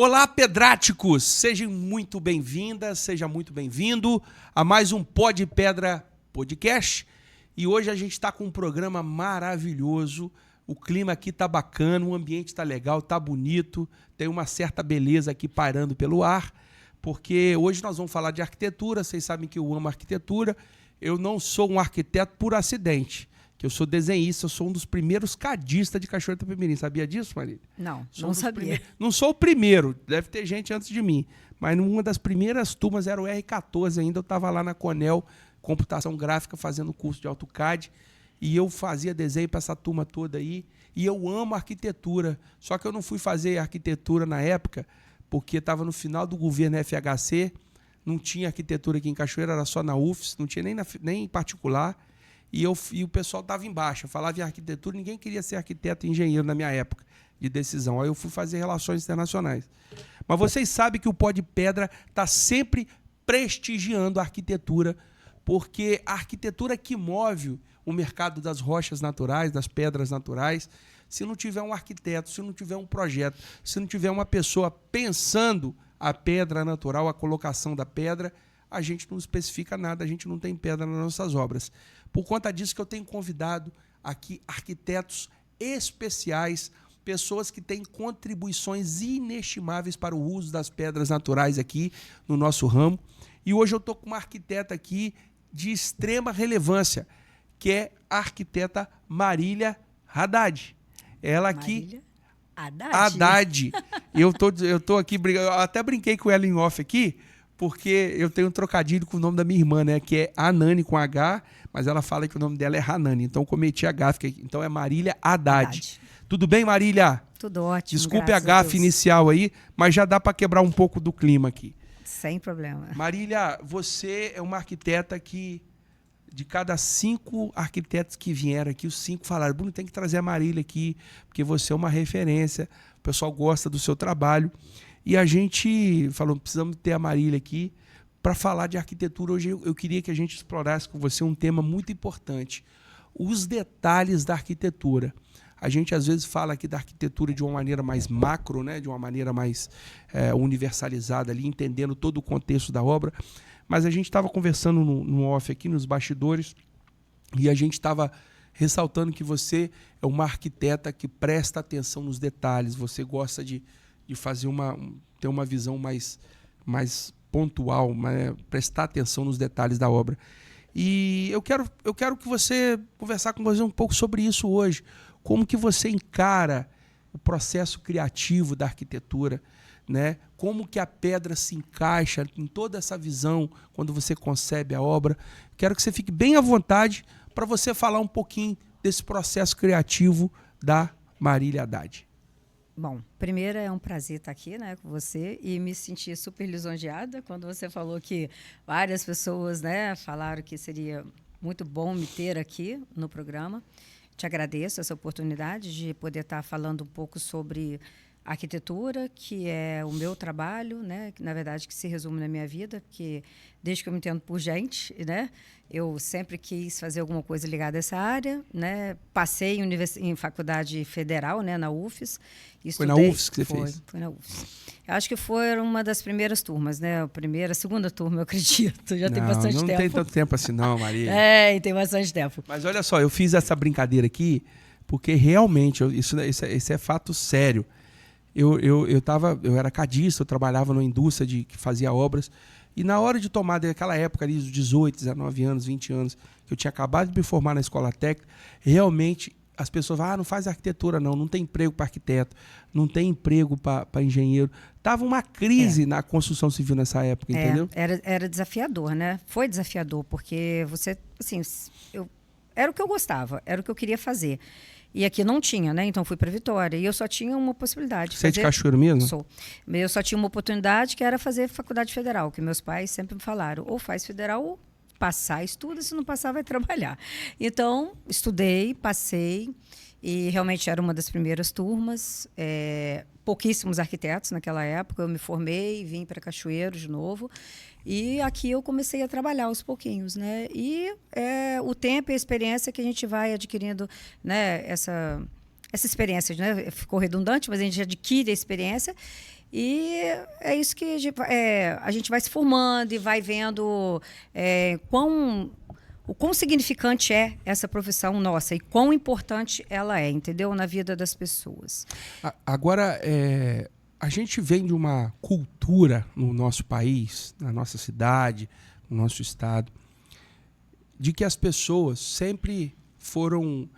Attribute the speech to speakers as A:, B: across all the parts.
A: Olá, pedráticos! Sejam muito bem-vindas, seja muito bem-vindo a mais um Pó de Pedra Podcast. E hoje a gente está com um programa maravilhoso. O clima aqui tá bacana, o ambiente tá legal, tá bonito, tem uma certa beleza aqui pairando pelo ar, porque hoje nós vamos falar de arquitetura. Vocês sabem que eu amo arquitetura. Eu não sou um arquiteto por acidente, que eu sou desenhista, eu sou um dos primeiros cadistas de Cachoeira do Itapemirim. Sabia disso, Marília?
B: Não sabia.
A: Não sou o primeiro, deve ter gente antes de mim, mas numa das primeiras turmas era o R14 ainda, eu estava lá na Conel, computação gráfica, fazendo curso de AutoCAD, e eu fazia desenho para essa turma toda aí, e eu amo arquitetura, só que eu não fui fazer arquitetura na época, porque estava no final do governo FHC, não tinha arquitetura aqui em Cachoeira, era só na UFS, não tinha nem em particular, e o pessoal estava embaixo. Eu falava em arquitetura, ninguém queria ser arquiteto e engenheiro na minha época de decisão. Aí eu fui fazer relações internacionais. Mas vocês sabem que o Pó de Pedra está sempre prestigiando a arquitetura, porque a arquitetura que move o mercado das rochas naturais, das pedras naturais. Se não tiver um arquiteto, se não tiver um projeto, se não tiver uma pessoa pensando a pedra natural, a colocação da pedra, a gente não especifica nada, a gente não tem pedra nas nossas obras. Por conta disso que eu tenho convidado aqui arquitetos especiais, pessoas que têm contribuições inestimáveis para o uso das pedras naturais aqui no nosso ramo. E hoje eu estou com uma arquiteta aqui de extrema relevância, que é a arquiteta Marília Haddad. Ela aqui... Haddad. Eu tô aqui, eu até brinquei com ela em off aqui, porque eu tenho um trocadilho com o nome da minha irmã, né? Que é Anani com H, mas ela fala que o nome dela é Hanani, então cometi a gafe, então é Marília Haddad. Tudo bem, Marília?
B: Tudo ótimo.
A: Desculpe a gafe inicial aí, mas já dá para quebrar um pouco do clima aqui.
B: Sem problema.
A: Marília, você é uma arquiteta que, de cada 5 arquitetos que vieram aqui, os 5 falaram: Bruno, tem que trazer a Marília aqui, porque você é uma referência, o pessoal gosta do seu trabalho. E a gente falou: precisamos ter a Marília aqui para falar de arquitetura. Hoje eu queria que a gente explorasse com você um tema muito importante: os detalhes da arquitetura. A gente às vezes fala aqui da arquitetura de uma maneira mais macro, né? De uma maneira mais universalizada ali, entendendo todo o contexto da obra. Mas a gente estava conversando no off aqui, nos bastidores, e a gente estava ressaltando que você é uma arquiteta que presta atenção nos detalhes, você gosta de fazer ter uma visão mais pontual, prestar atenção nos detalhes da obra. E eu quero que você conversar com você um pouco sobre isso hoje. Como que você encara o processo criativo da arquitetura, né? Como que a pedra se encaixa em toda essa visão quando você concebe a obra. Quero que você fique bem à vontade para você falar um pouquinho desse processo criativo da Marília Haddad.
B: Bom, primeiro é um prazer estar aqui, né, com você, e me senti super lisonjeada quando você falou que várias pessoas, né, falaram que seria muito bom me ter aqui no programa. Te agradeço essa oportunidade de poder estar falando um pouco sobre arquitetura, que é o meu trabalho, né, que na verdade que se resume na minha vida, porque desde que eu me entendo por gente, né, eu sempre quis fazer alguma coisa ligada a essa área, né, passei em faculdade federal, né, na UFS. Estudei,
A: foi na UFS que você fez?
B: Foi na UFS. Eu acho que foi uma das primeiras turmas, né, a segunda turma, eu acredito, já tem bastante tempo.
A: Não tem tanto tempo assim não, Marília.
B: Tem bastante tempo.
A: Mas olha só, eu fiz essa brincadeira aqui, porque realmente, isso é fato sério. Eu era cadista, eu trabalhava numa indústria que fazia obras, e na hora de tomar, daquela época ali, dos 18, 19 anos, 20 anos, que eu tinha acabado de me formar na escola técnica, realmente as pessoas falam: não faz arquitetura não tem emprego para arquiteto, não tem emprego para engenheiro. Tava uma crise na construção civil nessa época, entendeu?
B: Era desafiador, né? Foi desafiador, porque você, assim, era o que eu gostava, era o que eu queria fazer. E aqui não tinha, né? Então fui para Vitória. E eu só tinha uma possibilidade.
A: Você é de Cachoeiro mesmo?
B: Sou. Eu só tinha uma oportunidade, que era fazer faculdade federal, que meus pais sempre me falaram: ou faz federal ou passar, estuda, se não passar vai trabalhar. Então, estudei, passei, e realmente era uma das primeiras turmas. Pouquíssimos arquitetos naquela época. Eu me formei, vim para Cachoeiro de novo. E aqui eu comecei a trabalhar aos pouquinhos, né? E o tempo e a experiência que a gente vai adquirindo, né? Essa experiência, né? Ficou redundante, mas a gente adquire a experiência E é isso que a gente vai se formando e vai vendo o quão significante é essa profissão nossa e quão importante ela é, entendeu? Na vida das pessoas.
A: Agora, a gente vem de uma cultura no nosso país, na nossa cidade, no nosso estado, de que as pessoas sempre foram...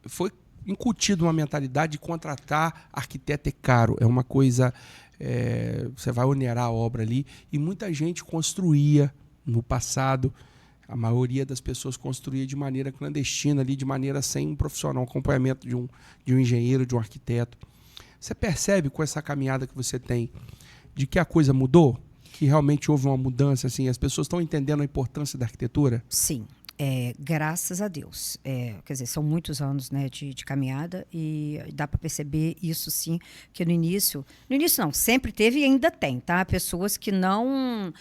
A: foi incutido uma mentalidade de contratar arquiteto é caro. É uma coisa... você vai onerar a obra ali. E muita gente construía no passado. A maioria das pessoas construía de maneira clandestina, ali, de maneira sem um profissional, um acompanhamento de um engenheiro, de um arquiteto. Você percebe com essa caminhada que você tem de que a coisa mudou? Que realmente houve uma mudança? Assim, as pessoas estão entendendo a importância da arquitetura?
B: Sim. Graças a Deus. Quer dizer, são muitos anos, né, de caminhada e dá para perceber isso sim, que no início não, sempre teve e ainda tem, tá? Pessoas que não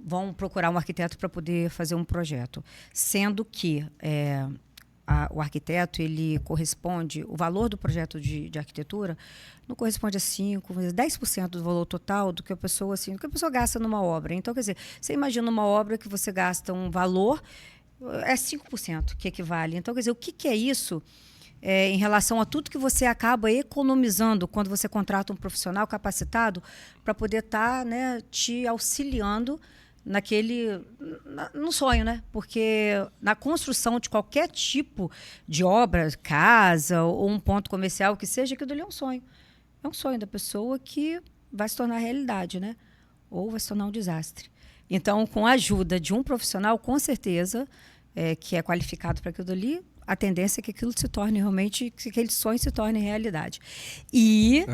B: vão procurar um arquiteto para poder fazer um projeto, sendo que o arquiteto, ele corresponde, o valor do projeto de arquitetura não corresponde a 5%, 10% do valor total do que a pessoa gasta numa obra. Então, quer dizer, você imagina uma obra que você gasta um valor, é 5% que equivale. Então, quer dizer, o que é isso em relação a tudo que você acaba economizando quando você contrata um profissional capacitado para poder estar, né, te auxiliando no sonho, né? Porque na construção de qualquer tipo de obra, casa ou um ponto comercial que seja, aquilo ali é um sonho. É um sonho da pessoa que vai se tornar realidade, né? Ou vai se tornar um desastre. Então, com a ajuda de um profissional, com certeza, que é qualificado para aquilo ali, a tendência é que aquilo se torne realmente, que aquele sonho se torne realidade. E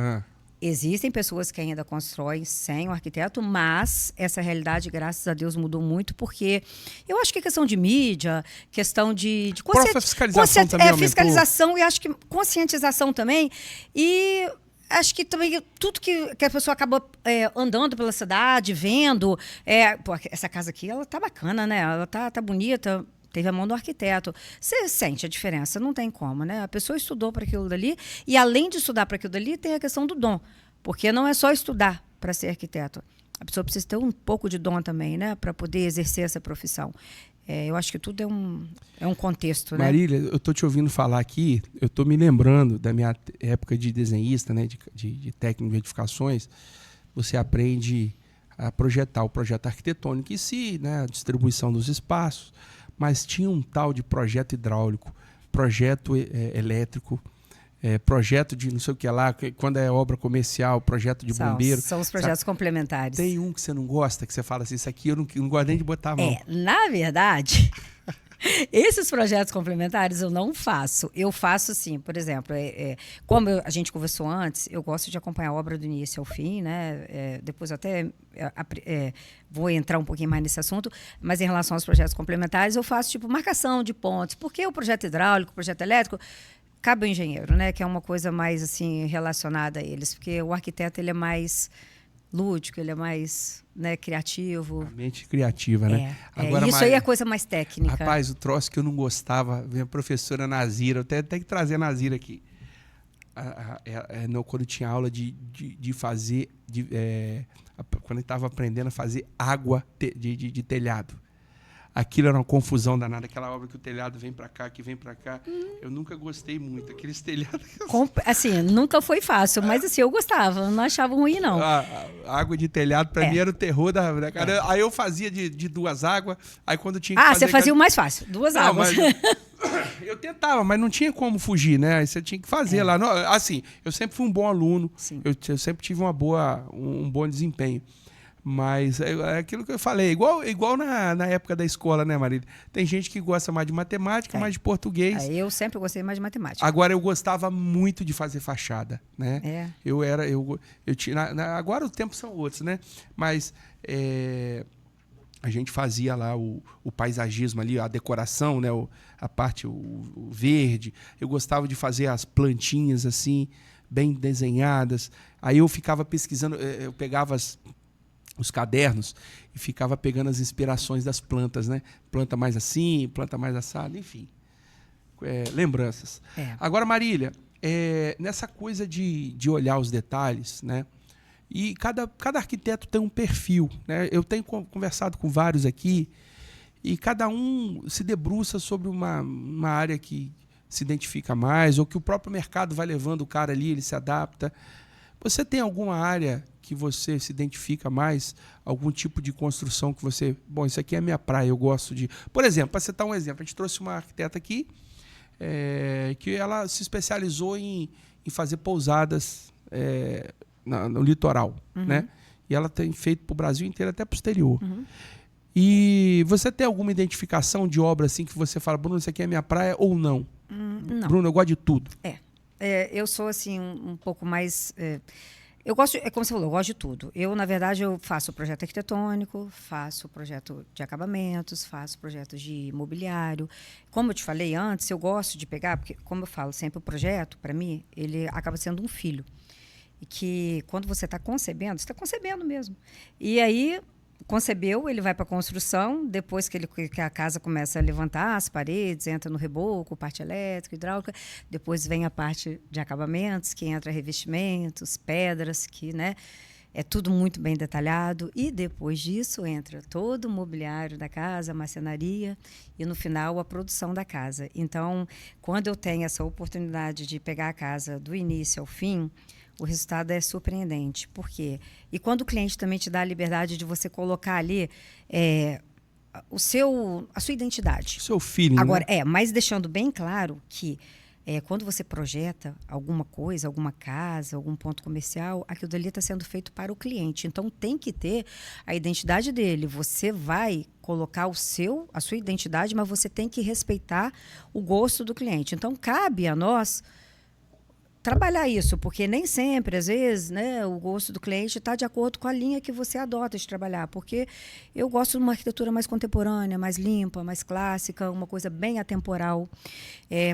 B: existem pessoas que ainda constroem sem o arquiteto, mas essa realidade, graças a Deus, mudou muito, porque eu acho que é questão de mídia, questão de
A: fiscalização também
B: fiscalização e acho que conscientização também. E acho que também tudo que a pessoa acaba andando pela cidade, vendo, essa casa aqui, ela tá bacana, né? Ela tá bonita. Teve a mão do arquiteto. Você sente a diferença, não tem como, né? A pessoa estudou para aquilo dali e, além de estudar para aquilo dali, tem a questão do dom. Porque não é só estudar para ser arquiteto. A pessoa precisa ter um pouco de dom também, né? Para poder exercer essa profissão. Eu acho que tudo é um contexto, né?
A: Marília, eu estou te ouvindo falar aqui, eu estou me lembrando da minha época de desenhista, né? De técnico de edificações. Você aprende a projetar o projeto arquitetônico em si, né? A distribuição dos espaços. Mas tinha um tal de projeto hidráulico, projeto elétrico, projeto de não sei o que lá, quando é obra comercial, projeto de bombeiro.
B: São os projetos complementares.
A: Tem um que você não gosta, que você fala assim, isso aqui eu não gosto nem de botar a mão.
B: Na verdade, esses projetos complementares eu não faço. Eu faço sim, por exemplo, como a gente conversou antes, eu gosto de acompanhar a obra do início ao fim, né? Depois até vou entrar um pouquinho mais nesse assunto, mas em relação aos projetos complementares, eu faço tipo marcação de pontos, porque o projeto hidráulico, o projeto elétrico, cabe ao engenheiro, né? Que é uma coisa mais assim relacionada a eles, porque o arquiteto ele é mais lúdico, ele é mais, né, criativo.
A: A mente criativa, né?
B: Agora, isso aí é coisa mais técnica.
A: Rapaz, o troço que eu não gostava, minha professora Nazira, eu tenho até que trazer a Nazira aqui. Quando tinha aula de fazer, quando eu estava aprendendo a fazer água de telhado. Aquilo era uma confusão danada, aquela obra que o telhado vem para cá, que vem para cá. Eu nunca gostei muito, aqueles telhados...
B: Assim, nunca foi fácil, mas assim, eu gostava, não achava ruim, não.
A: A água de telhado, para mim, era o terror da cara. Aí eu fazia de duas águas, aí quando tinha que fazer...
B: você fazia o mais fácil, duas águas.
A: Eu tentava, mas não tinha como fugir, né? Aí você tinha que fazer lá. Não, assim, eu sempre fui um bom aluno, eu sempre tive um bom desempenho. Mas é aquilo que eu falei, igual na época da escola, né, Marília? Tem gente que gosta mais de matemática, mais de português.
B: Eu sempre gostei mais de matemática.
A: Agora, eu gostava muito de fazer fachada, né? Eu tinha, agora os tempos são outros, né? Mas a gente fazia lá o paisagismo ali, a decoração, né? A parte o verde. Eu gostava de fazer as plantinhas assim, bem desenhadas. Aí eu ficava pesquisando, eu pegava os cadernos e ficava pegando as inspirações das plantas, né? Planta mais assim, planta mais assada, enfim. Lembranças. Agora, Marília, nessa coisa de olhar os detalhes, né? E cada arquiteto tem um perfil, né? Eu tenho conversado com vários aqui e cada um se debruça sobre uma área que se identifica mais ou que o próprio mercado vai levando o cara ali, ele se adapta. Você tem alguma área que você se identifica mais? Algum tipo de construção que você... Bom, isso aqui é a minha praia, eu gosto de... Por exemplo, para citar um exemplo, a gente trouxe uma arquiteta aqui que ela se especializou em fazer pousadas no litoral, né? E ela tem feito para o Brasil inteiro, até para o exterior. E você tem alguma identificação de obra assim que você fala, Bruno, isso aqui é a minha praia ou não?
B: Não.
A: Bruno, eu gosto de tudo.
B: Eu sou assim um pouco mais... eu gosto, como você falou, eu gosto de tudo. Eu, na verdade, eu faço projeto arquitetônico, faço projeto de acabamentos, faço projetos de imobiliário. Como eu te falei antes, eu gosto de pegar, porque, como eu falo sempre, o projeto, para mim, ele acaba sendo um filho. E que, quando você está concebendo, você está concebendo mesmo. E aí... concebeu, ele vai para a construção, depois que a casa começa a levantar as paredes, entra no reboco, parte elétrica, hidráulica, depois vem a parte de acabamentos, que entra revestimentos, pedras, que, né, é tudo muito bem detalhado, e depois disso entra todo o mobiliário da casa, a marcenaria, e no final a produção da casa. Então, quando eu tenho essa oportunidade de pegar a casa do início ao fim, o resultado é surpreendente. Por quê? E quando o cliente também te dá a liberdade de você colocar ali a sua identidade.
A: O seu feeling,
B: agora,
A: né?
B: Mas deixando bem claro que quando você projeta alguma coisa, alguma casa, algum ponto comercial, aquilo dali está sendo feito para o cliente. Então, tem que ter a identidade dele. Você vai colocar a sua identidade, mas você tem que respeitar o gosto do cliente. Então, cabe a nós trabalhar isso, porque nem sempre, às vezes, né, o gosto do cliente está de acordo com a linha que você adota de trabalhar, porque eu gosto de uma arquitetura mais contemporânea, mais limpa, mais clássica, uma coisa bem atemporal,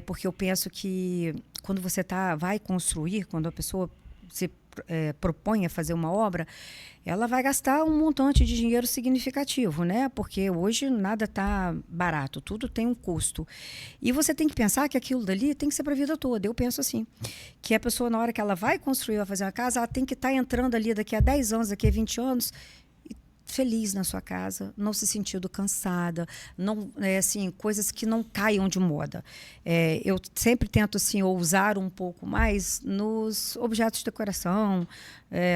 B: porque eu penso que quando você vai construir, quando a pessoa se propõe a fazer uma obra, ela vai gastar um montante de dinheiro significativo, né? Porque hoje nada está barato, tudo tem um custo. E você tem que pensar que aquilo dali tem que ser para a vida toda. Eu penso assim, que a pessoa, na hora que ela vai construir, vai fazer uma casa, ela tem que estar entrando ali daqui a 10 anos, daqui a 20 anos, feliz na sua casa, não se sentindo cansada, não, assim, coisas que não caiam de moda. Eu sempre tento assim, ousar um pouco mais nos objetos de decoração,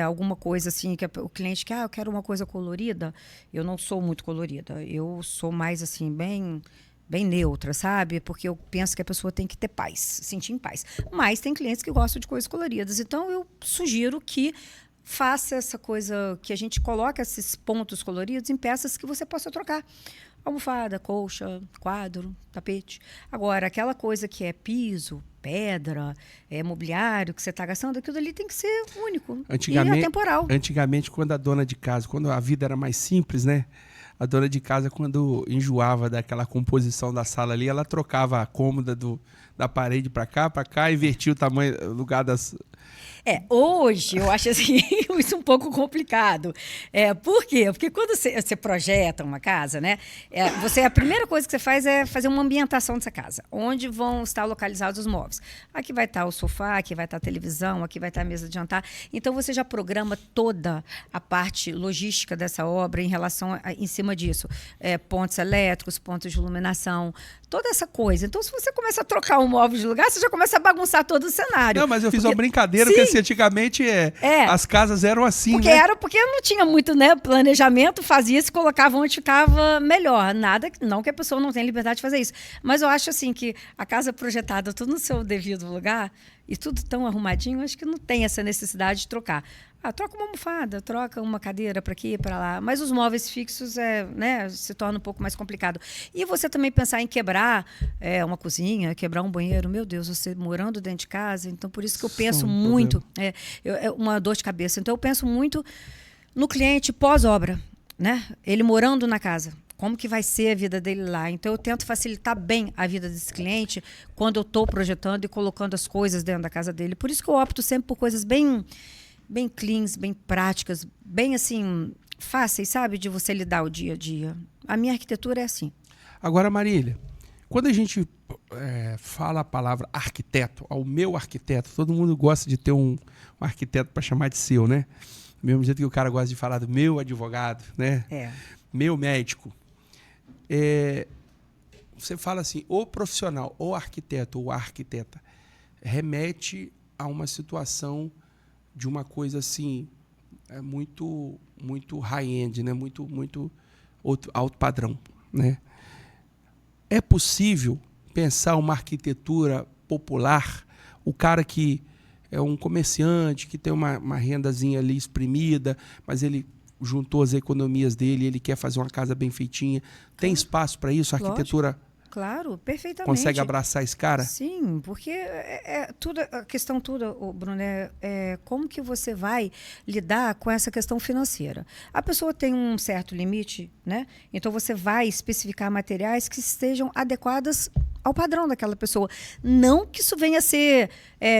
B: alguma coisa assim, que o cliente quer, eu quero uma coisa colorida. Eu não sou muito colorida, eu sou mais assim, bem neutra, sabe? Porque eu penso que a pessoa tem que ter paz, sentir em paz. Mas tem clientes que gostam de coisas coloridas, então eu sugiro que faça essa coisa, que a gente coloca esses pontos coloridos em peças que você possa trocar. Almofada, colcha, quadro, tapete. Agora, aquela coisa que é piso, pedra, mobiliário, que você está gastando, aquilo ali tem que ser único e atemporal.
A: Antigamente, quando a dona de casa, quando a vida era mais simples, né? A dona de casa, quando enjoava daquela composição da sala ali, ela trocava a cômoda da parede para cá, invertia o tamanho, o lugar das...
B: Hoje eu acho assim, isso um pouco complicado. Por quê? Porque quando você projeta uma casa, né? A primeira coisa que você faz é fazer uma ambientação dessa casa. Onde vão estar localizados os móveis? Aqui vai estar o sofá, aqui vai estar a televisão, aqui vai estar a mesa de jantar. Então, você já programa toda a parte logística dessa obra em relação em cima disso. Pontos elétricos, pontos de iluminação, toda essa coisa. Então, se você começa a trocar um móvel de lugar, você já começa a bagunçar todo o cenário.
A: Não, mas eu fiz uma brincadeira, que antigamente as casas eram assim,
B: porque não tinha muito, né, planejamento, fazia se colocava onde ficava melhor. Não que a pessoa não tenha liberdade de fazer isso. Mas eu acho assim que a casa projetada tudo no seu devido lugar e tudo tão arrumadinho, acho que não tem essa necessidade de trocar. Troca uma almofada, troca uma cadeira para aqui, para lá. Mas os móveis fixos se torna um pouco mais complicado. E você também pensar em quebrar uma cozinha, quebrar um banheiro. Meu Deus, você morando dentro de casa. Então, por isso que eu penso muito... uma dor de cabeça. Então, eu penso muito no cliente pós-obra, né? Ele morando na casa. Como que vai ser a vida dele lá? Então, eu tento facilitar bem a vida desse cliente quando eu estou projetando e colocando as coisas dentro da casa dele. Por isso que eu opto sempre por coisas bem cleans, bem práticas, bem assim, fáceis, sabe? De você lidar o dia a dia. A minha arquitetura é assim.
A: Agora, Marília, Quando a gente fala a palavra arquiteto, ao meu arquiteto, todo mundo gosta de ter um arquiteto para chamar de seu, né? Do mesmo jeito que o cara gosta de falar do meu advogado, né? Meu médico. Você fala assim, o profissional, o arquiteto ou a arquiteta, remete a uma situação de uma coisa assim, muito, muito high-end, né? Muito alto padrão, né? É possível pensar uma arquitetura popular, o cara que é um comerciante, que tem uma rendazinha ali exprimida, mas ele juntou as economias dele, ele quer fazer uma casa bem feitinha. Tem espaço para isso? A arquitetura...
B: Claro, perfeitamente.
A: Consegue abraçar esse cara?
B: Sim, porque tudo, a questão toda, Bruno, é como que você vai lidar com essa questão financeira. A pessoa tem um certo limite, né? Então você vai especificar materiais que estejam adequados ao padrão daquela pessoa. Não que isso venha a ser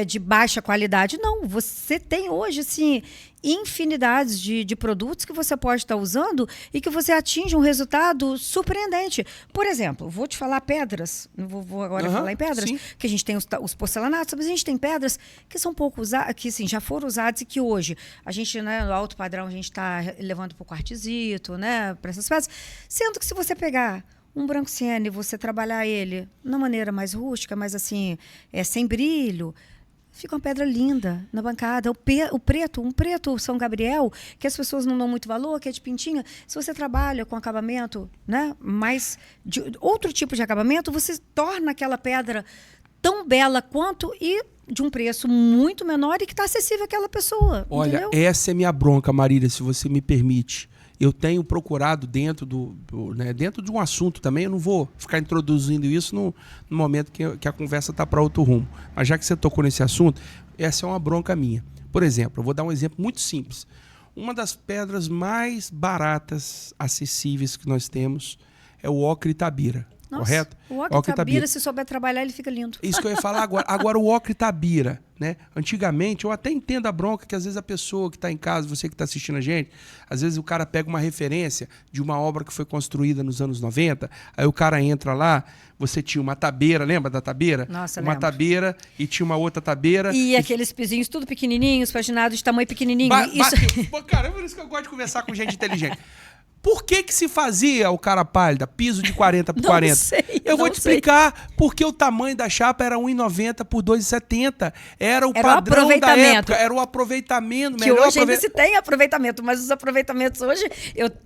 B: de baixa qualidade, não. Você tem hoje, assim, infinidades de produtos que você pode estar usando e que você atinge um resultado surpreendente. Por exemplo, vou te falar pedras, vou agora falar em pedras, sim. Que a gente tem os porcelanatos, mas a gente tem pedras que são pouco usadas, que assim, já foram usadas e que hoje a gente, né, no alto padrão, a gente está levando para o quartzito, né, para essas pedras. Sendo que se você pegar um branco siene, você trabalhar ele na maneira mais rústica, mais assim, sem brilho, fica uma pedra linda na bancada. Um preto São Gabriel, que as pessoas não dão muito valor, que é de pintinha. Se você trabalha com acabamento, né, mais de outro tipo de acabamento, você torna aquela pedra tão bela quanto e de um preço muito menor e que está acessível àquela pessoa.
A: Olha,
B: entendeu?
A: Essa é minha bronca, Marília, se você me permite. Eu tenho procurado dentro de um assunto também, eu não vou ficar introduzindo isso no momento que a conversa está para outro rumo. Mas já que você tocou nesse assunto, essa é uma bronca minha. Por exemplo, eu vou dar um exemplo muito simples. Uma das pedras mais baratas, acessíveis que nós temos é o ocre Itabira.
B: Nossa,
A: correto?
B: O ocre Itabira, se souber trabalhar, ele fica lindo.
A: Isso que eu ia falar agora. Agora, o ocre Itabira, né? Antigamente, eu até entendo a bronca que às vezes a pessoa que está em casa, você que está assistindo a gente, às vezes o cara pega uma referência de uma obra que foi construída nos anos 90, aí o cara entra lá, você tinha uma tabeira, lembra da tabeira?
B: Nossa,
A: uma
B: lembro.
A: Tabeira e tinha uma outra tabeira.
B: E aqueles pisinhos tudo pequenininhos, paginados de tamanho pequenininho.
A: Cara, por isso que eu gosto de conversar com gente inteligente. Por que se fazia o cara pálida, piso de 40 por 40? Eu vou te explicar porque o tamanho da chapa era 1,90 por 2,70. Era o padrão da época. Era o aproveitamento.
B: Que hoje ainda se tem aproveitamento, mas os aproveitamentos hoje,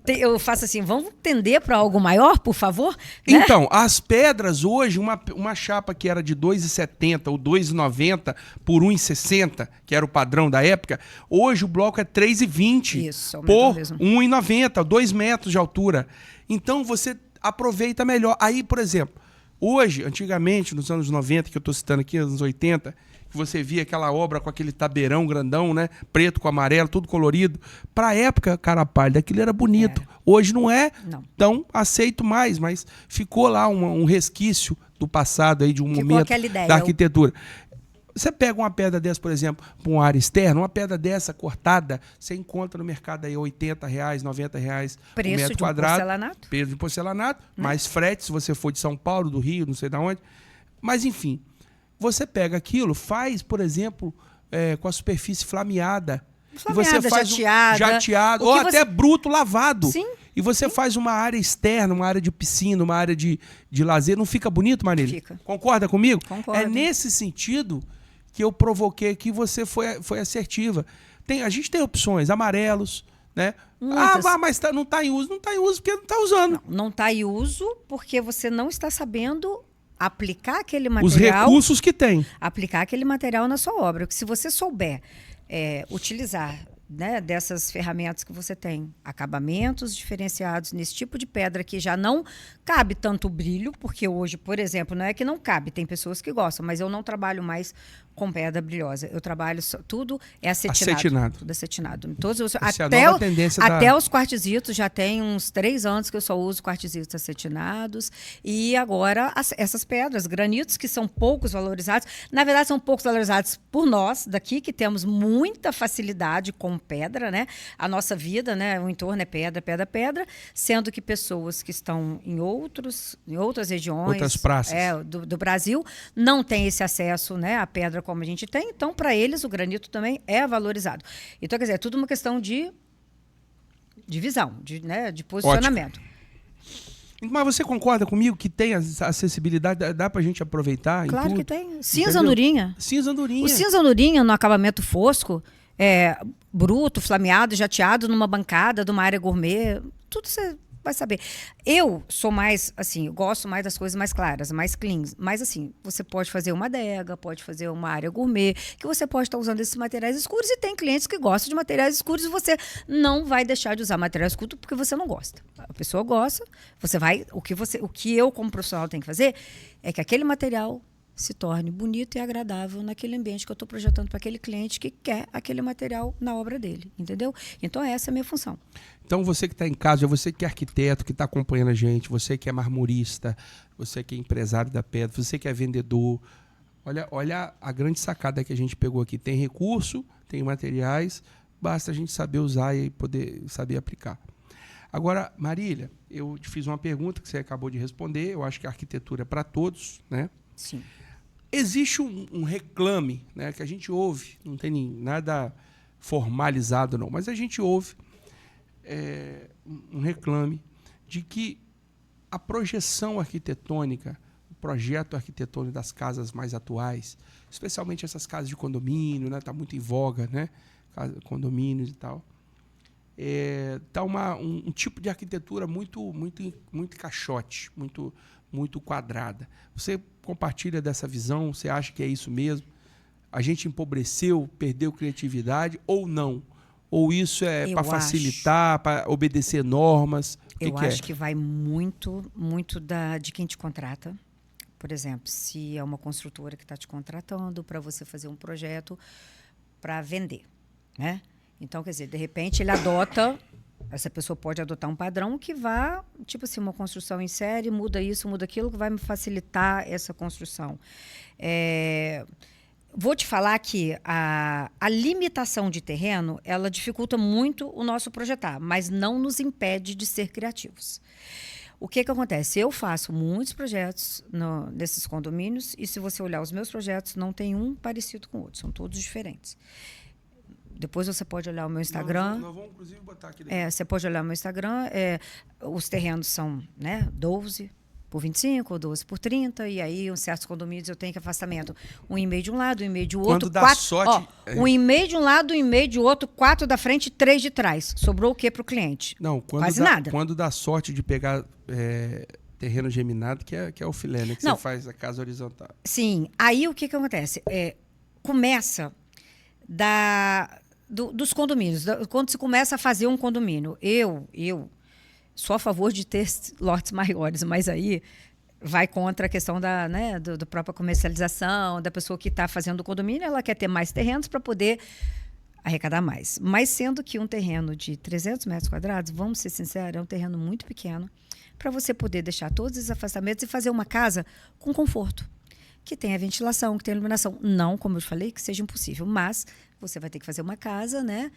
B: eu faço assim, vamos tender para algo maior, por favor? Né?
A: Então, as pedras hoje, uma chapa que era de 2,70 ou 2,90 por 1,60, que era o padrão da época, hoje o bloco é 3,20 por 1,90, 2 metros de altura. Então você aproveita melhor. Aí, por exemplo, hoje, antigamente, nos anos 90, que eu estou citando aqui, nos anos 80, que você via aquela obra com aquele tabeirão grandão, né? Preto com amarelo, tudo colorido. Para a época, cara pálida, aquilo era bonito. Hoje não é tão aceito mais, mas ficou lá um resquício do passado, aí, de um momento da arquitetura. Você pega uma pedra dessa, por exemplo, para uma área externa, uma pedra dessa cortada, você encontra no mercado aí R$80, R$90 por metro quadrado.
B: Porcelanato?
A: Preço de porcelanato, mais frete, se você for de São Paulo, do Rio, não sei de onde. Mas, enfim, você pega aquilo, faz, por exemplo, com a superfície flameada. E você faz jateado, ou até bruto, lavado.
B: Sim.
A: E você faz uma área externa, uma área de piscina, uma área de lazer. Não fica bonito, Marília?
B: Fica.
A: Concorda comigo?
B: Concordo.
A: É nesse sentido que eu provoquei aqui, você foi assertiva. A gente tem opções, amarelos, né?
B: Muitas.
A: Mas não está em uso. Não está em uso porque não está usando.
B: Não está em uso porque você não está sabendo aplicar aquele material.
A: Os recursos que tem.
B: Aplicar aquele material na sua obra. Porque se você souber utilizar, né, dessas ferramentas que você tem, acabamentos diferenciados nesse tipo de pedra que já não cabe tanto brilho, porque hoje, por exemplo, não é que não cabe, tem pessoas que gostam, mas eu não trabalho mais com pedra brilhosa. Eu trabalho tudo acetinado. Tudo acetinado. Até os quartzitos, já tem uns 3 anos que eu só uso quartzitos acetinados. E agora essas pedras, granitos, que são poucos valorizados. Na verdade, são poucos valorizados por nós daqui, que temos muita facilidade com pedra, né? A nossa vida, né? O entorno é pedra, pedra, pedra, sendo que pessoas que estão em outras regiões,
A: outras praças
B: do Brasil, não têm esse acesso, né, à pedra como a gente tem. Então, para eles, o granito também é valorizado. Então, quer dizer, é tudo uma questão de visão, de posicionamento.
A: Ótimo. Mas você concorda comigo que tem acessibilidade? Dá pra gente aproveitar?
B: Claro que tem. Cinza
A: Entendeu?
B: andorinha.
A: Cinza andorinha.
B: O cinza andorinha no acabamento fosco, bruto, flameado, jateado, numa bancada, de uma área gourmet, tudo você vai saber. Eu sou mais, assim, eu gosto mais das coisas mais claras, mais cleans. Mas, assim, você pode fazer uma adega, pode fazer uma área gourmet, que você pode estar usando esses materiais escuros, e tem clientes que gostam de materiais escuros, e você não vai deixar de usar material escuro porque você não gosta. A pessoa gosta, você vai... O que eu, como profissional, tenho que fazer é que aquele material se torne bonito e agradável naquele ambiente que eu estou projetando para aquele cliente que quer aquele material na obra dele, entendeu? Então, essa é a minha função.
A: Então, você que está em casa, você que é arquiteto, que está acompanhando a gente, você que é marmorista, você que é empresário da pedra, você que é vendedor, olha a grande sacada que a gente pegou aqui. Tem recurso, tem materiais, basta a gente saber usar e poder saber aplicar. Agora, Marília, eu te fiz uma pergunta que você acabou de responder. Eu acho que a arquitetura é para todos, né?
B: Sim.
A: Existe um reclame, né, que a gente ouve, não tem nada formalizado não, mas a gente ouve um reclame de que a projeção arquitetônica, o projeto arquitetônico das casas mais atuais, especialmente essas casas de condomínio, né, tá muito em voga, né, condomínios e tal, tá um tipo de arquitetura muito caixote, muito quadrada. Você compartilha dessa visão? Você acha que é isso mesmo? A gente empobreceu, perdeu criatividade ou não? Ou isso é para facilitar, para obedecer normas?
B: Eu acho que vai muito de quem te contrata. Por exemplo, se é uma construtora que está te contratando para você fazer um projeto para vender, né? Então, quer dizer, de repente ele adota... Essa pessoa pode adotar um padrão que vá, tipo assim, uma construção em série, muda isso, muda aquilo, que vai me facilitar essa construção. Vou te falar que a limitação de terreno, ela dificulta muito o nosso projetar, mas não nos impede de ser criativos. O que acontece? Eu faço muitos projetos nesses condomínios, e se você olhar os meus projetos, não tem um parecido com o outro, são todos diferentes. Depois você pode olhar o meu Instagram.
A: Nós vamos, inclusive, botar aqui.
B: Você pode olhar o meu Instagram. Os terrenos são, né, 12 por 25 ou 12 por 30. E aí, em certos condomínios, eu tenho que afastamento. 1,5 de um lado, 1,5 de outro.
A: Quando dá sorte...
B: 1,5 de um lado, 1,5 de outro, 4 da frente e 3 de trás. Sobrou o quê para o cliente?
A: Não,
B: quase nada.
A: Quando dá sorte de pegar terreno geminado, que é o filé, né? Que você faz a casa horizontal.
B: Sim. Aí, o que acontece? Começa dos condomínios, quando se começa a fazer um condomínio. Eu sou a favor de ter lotes maiores, mas aí vai contra a questão da própria comercialização, da pessoa que está fazendo o condomínio, ela quer ter mais terrenos para poder arrecadar mais. Mas sendo que um terreno de 300 metros quadrados, vamos ser sinceros, é um terreno muito pequeno, para você poder deixar todos esses afastamentos e fazer uma casa com conforto, que tenha ventilação, que tenha iluminação. Não, como eu falei, que seja impossível, mas você vai ter que fazer uma casa, né,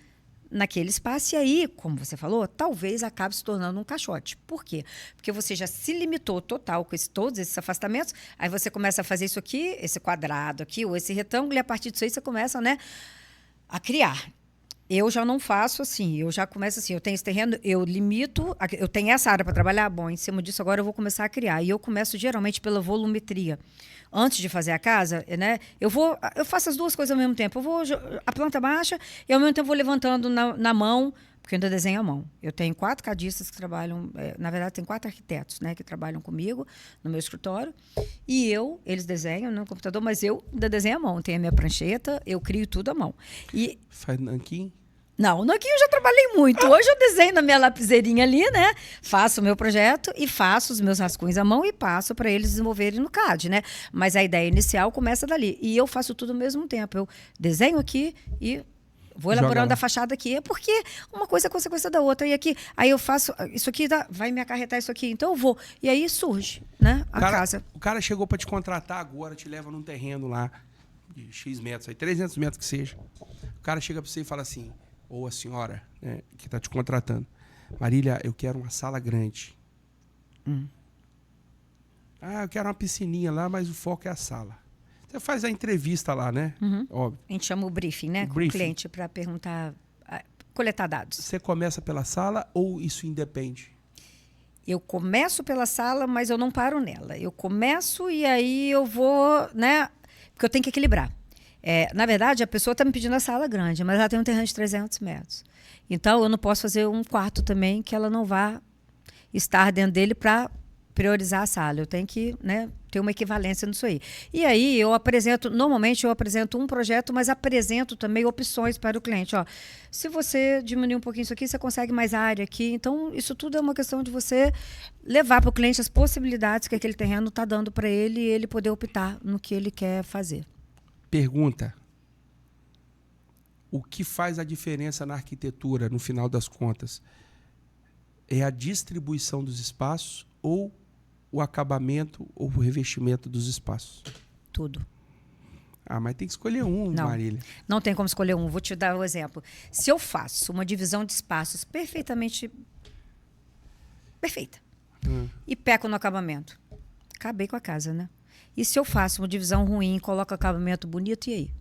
B: naquele espaço, e aí, como você falou, talvez acabe se tornando um caixote. Por quê? Porque você já se limitou total com todos esses afastamentos, aí você começa a fazer isso aqui, esse quadrado aqui, ou esse retângulo, e a partir disso aí você começa, né, a criar. Eu já não faço assim, eu já começo assim, eu tenho esse terreno, eu limito, eu tenho essa área para trabalhar, bom, em cima disso agora eu vou começar a criar. E eu começo geralmente pela volumetria. Antes de fazer a casa, né, eu faço as duas coisas ao mesmo tempo. A planta baixa e ao mesmo tempo vou levantando na mão, porque eu ainda desenho à mão. Eu tenho 4 cadistas que trabalham, na verdade tem 4 arquitetos, né, que trabalham comigo no meu escritório. E eles desenham no computador, mas eu ainda desenho à mão. Tenho a minha prancheta, eu crio tudo à mão.
A: Faz nanquim?
B: Não, nanquim eu já trabalhei muito. Hoje eu desenho na minha lapiseirinha ali, né? Faço o meu projeto e faço os meus rascunhos à mão e passo para eles desenvolverem no CAD, né? Mas a ideia inicial começa dali. E eu faço tudo ao mesmo tempo. Eu desenho aqui e vou elaborando a fachada aqui. É porque uma coisa é consequência da outra. E aqui, aí eu faço... Isso aqui vai me acarretar isso aqui. Então eu vou. E aí surge, né? A casa.
A: O cara chegou para te contratar agora, te leva num terreno lá de X metros, aí 300 metros que seja. O cara chega para você e fala assim... ou a senhora, né, que está te contratando. Marília, eu quero uma sala grande. Eu quero uma piscininha lá, mas o foco é a sala. Você faz a entrevista lá, né? Óbvio.
B: A gente chama o briefing, né? Com o cliente para perguntar, coletar dados.
A: Você começa pela sala ou isso independe?
B: Eu começo pela sala, mas eu não paro nela. Eu começo e aí eu vou, né? Porque eu tenho que equilibrar. Na verdade, a pessoa está me pedindo a sala grande, mas ela tem um terreno de 300 metros. Então, eu não posso fazer um quarto também que ela não vá estar dentro dele para priorizar a sala. Eu tenho que, né, ter uma equivalência nisso aí. E aí, normalmente eu apresento um projeto, mas apresento também opções para o cliente. Ó, se você diminuir um pouquinho isso aqui, você consegue mais área aqui. Então, isso tudo é uma questão de você levar para o cliente as possibilidades que aquele terreno está dando para ele e ele poder optar no que ele quer fazer.
A: Pergunta: o que faz a diferença na arquitetura, no final das contas? É a distribuição dos espaços ou o acabamento ou o revestimento dos espaços?
B: Tudo.
A: Mas tem que escolher um,
B: não,
A: Marília.
B: Não tem como escolher um. Vou te dar um exemplo. Se eu faço uma divisão de espaços perfeitamente perfeita e peco no acabamento, acabei com a casa, né? E se eu faço uma divisão ruim e coloco acabamento bonito, e aí?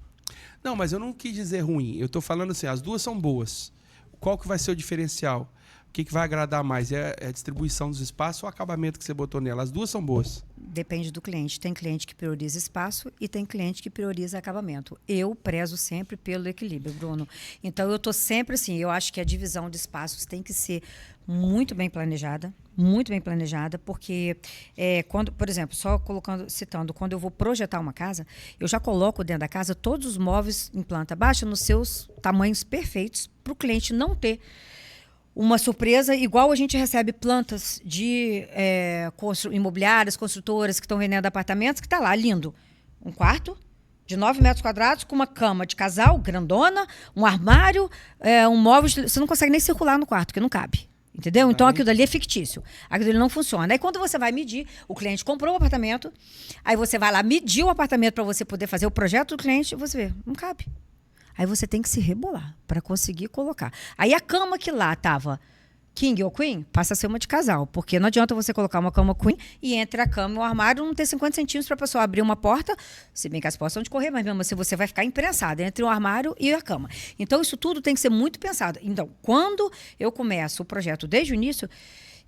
A: Não, mas eu não quis dizer ruim. Eu estou falando assim, as duas são boas. Qual que vai ser o diferencial? O que vai agradar mais? É a distribuição dos espaços ou o acabamento que você botou nela? As duas são boas.
B: Depende do cliente. Tem cliente que prioriza espaço e tem cliente que prioriza acabamento. Eu prezo sempre pelo equilíbrio, Bruno. Então, eu estou sempre assim, eu acho que a divisão de espaços tem que ser muito bem planejada, porque quando, por exemplo, citando, quando eu vou projetar uma casa, eu já coloco dentro da casa todos os móveis em planta baixa nos seus tamanhos perfeitos para o cliente não ter uma surpresa, igual a gente recebe plantas de imobiliárias, construtoras que estão vendendo apartamentos, que está lá, lindo. Um quarto de 9 metros quadrados, com uma cama de casal, grandona, um armário, um móvel. Você não consegue nem circular no quarto, porque não cabe. Entendeu? Então, aquilo dali é fictício. Aquilo ali não funciona. Aí, quando você vai medir, o cliente comprou o apartamento, aí você vai lá medir o apartamento para você poder fazer o projeto do cliente, você vê, não cabe. Aí você tem que se rebolar para conseguir colocar. Aí a cama que lá estava king ou queen, passa a ser uma de casal. Porque não adianta você colocar uma cama queen e entre a cama e o armário não ter 50 centímetros para a pessoa abrir uma porta, se bem que as portas são de correr, mas mesmo assim você vai ficar imprensada entre o armário e a cama. Então isso tudo tem que ser muito pensado. Então, quando eu começo o projeto desde o início,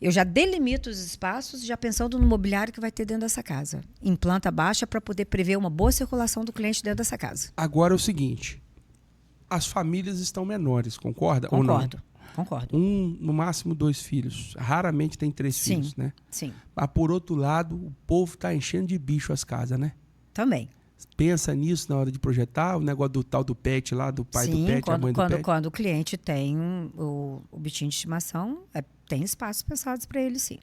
B: eu já delimito os espaços, já pensando no mobiliário que vai ter dentro dessa casa. Em planta baixa, para poder prever uma boa circulação do cliente dentro dessa casa.
A: Agora é o seguinte, as famílias estão menores, concorda?
B: Concordo.
A: No máximo 2 filhos. Raramente tem 3 filhos, né?
B: Sim.
A: Mas, por outro lado, o povo está enchendo de bicho as casas, né?
B: Também.
A: Pensa nisso na hora de projetar, o negócio do tal do pet lá, do pai do pet, a mãe do pet.
B: Quando o cliente tem o bichinho de estimação, tem espaços pensados para ele, sim.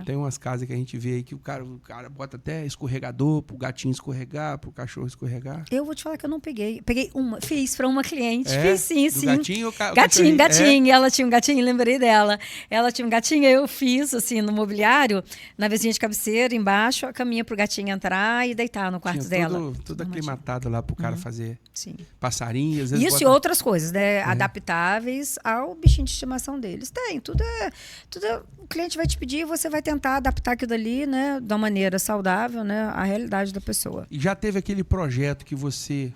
A: Tem umas casas que a gente vê aí que o cara bota até escorregador pro gatinho escorregar, pro cachorro escorregar.
B: Eu vou te falar que eu não peguei. Peguei fiz para uma cliente. Fiz sim.
A: Gatinho.
B: Gatinho. Ela tinha um gatinho, lembrei dela. Ela tinha um gatinho, eu fiz assim no mobiliário, na vizinha de cabeceira, embaixo, a caminha pro gatinho entrar e deitar no quarto dela.
A: Tudo aclimatado lá pro cara fazer passarinho. Às
B: vezes
A: isso
B: e outras coisas, né? Adaptáveis ao bichinho de estimação deles. Tudo o cliente vai te pedir, você vai tentar adaptar aquilo ali, né, de uma maneira saudável, né, à realidade da pessoa.
A: E já teve aquele projeto que você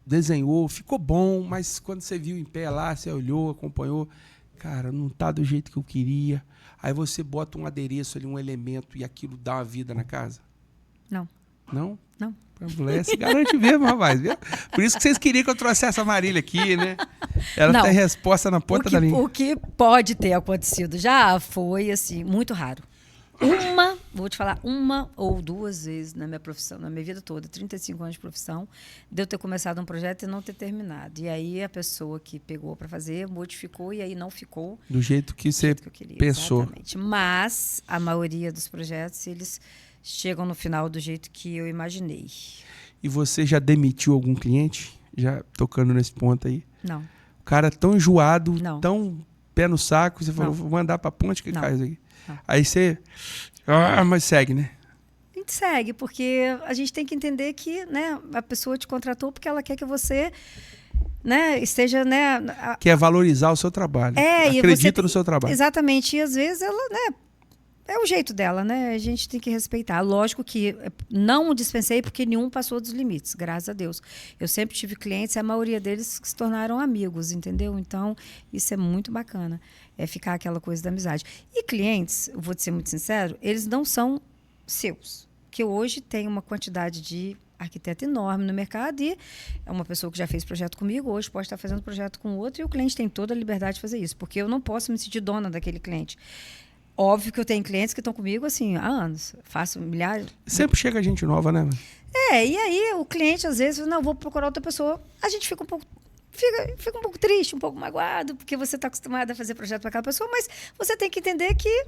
A: desenhou, ficou bom, mas quando você viu em pé lá, você olhou, acompanhou, cara, não tá do jeito que eu queria. Aí você bota um adereço ali, um elemento, e aquilo dá uma vida na casa?
B: Não.
A: Não?
B: Não.
A: A mulher se garante mesmo, rapaz. Viu? Por isso que vocês queriam que eu trouxesse a Marília aqui, né? Ela tem resposta na ponta da língua.
B: O que pode ter acontecido já foi, assim, muito raro. Vou te falar, 1 ou 2 vezes na minha profissão, na minha vida toda, 35 anos de profissão, de eu ter começado um projeto e não ter terminado. E aí a pessoa que pegou para fazer modificou e aí não ficou
A: do jeito que você pensou.
B: Exatamente. Mas a maioria dos projetos, eles chegam no final do jeito que eu imaginei.
A: E você já demitiu algum cliente? Já tocando nesse ponto aí?
B: Não.
A: O cara tão enjoado, tão pé no saco, você falou, vou mandar pra ponte que cai isso aqui. Não. Aí você... mas segue, né?
B: A gente segue, porque a gente tem que entender que, né, a pessoa te contratou porque ela quer que você né, esteja, né,
A: Que é valorizar o seu trabalho.
B: e
A: Acredita no seu trabalho.
B: Exatamente. E às vezes ela, né, é o jeito dela, né? A gente tem que respeitar. Lógico que não dispensei porque nenhum passou dos limites, graças a Deus. Eu sempre tive clientes e a maioria deles se tornaram amigos, entendeu? Então, isso é muito bacana. É ficar aquela coisa da amizade. E clientes, eu vou te ser muito sincero, eles não são seus. Que hoje tem uma quantidade de arquiteto enorme no mercado e é uma pessoa que já fez projeto comigo, hoje pode estar fazendo projeto com outro e o cliente tem toda a liberdade de fazer isso, porque eu não posso me sentir dona daquele cliente. Óbvio que eu tenho clientes que estão comigo assim há anos, faço milhares.
A: Sempre chega gente nova, né?
B: E aí o cliente às vezes, não, vou procurar outra pessoa, a gente fica um pouco um pouco triste, um pouco magoado, porque você está acostumado a fazer projeto para aquela pessoa, mas você tem que entender que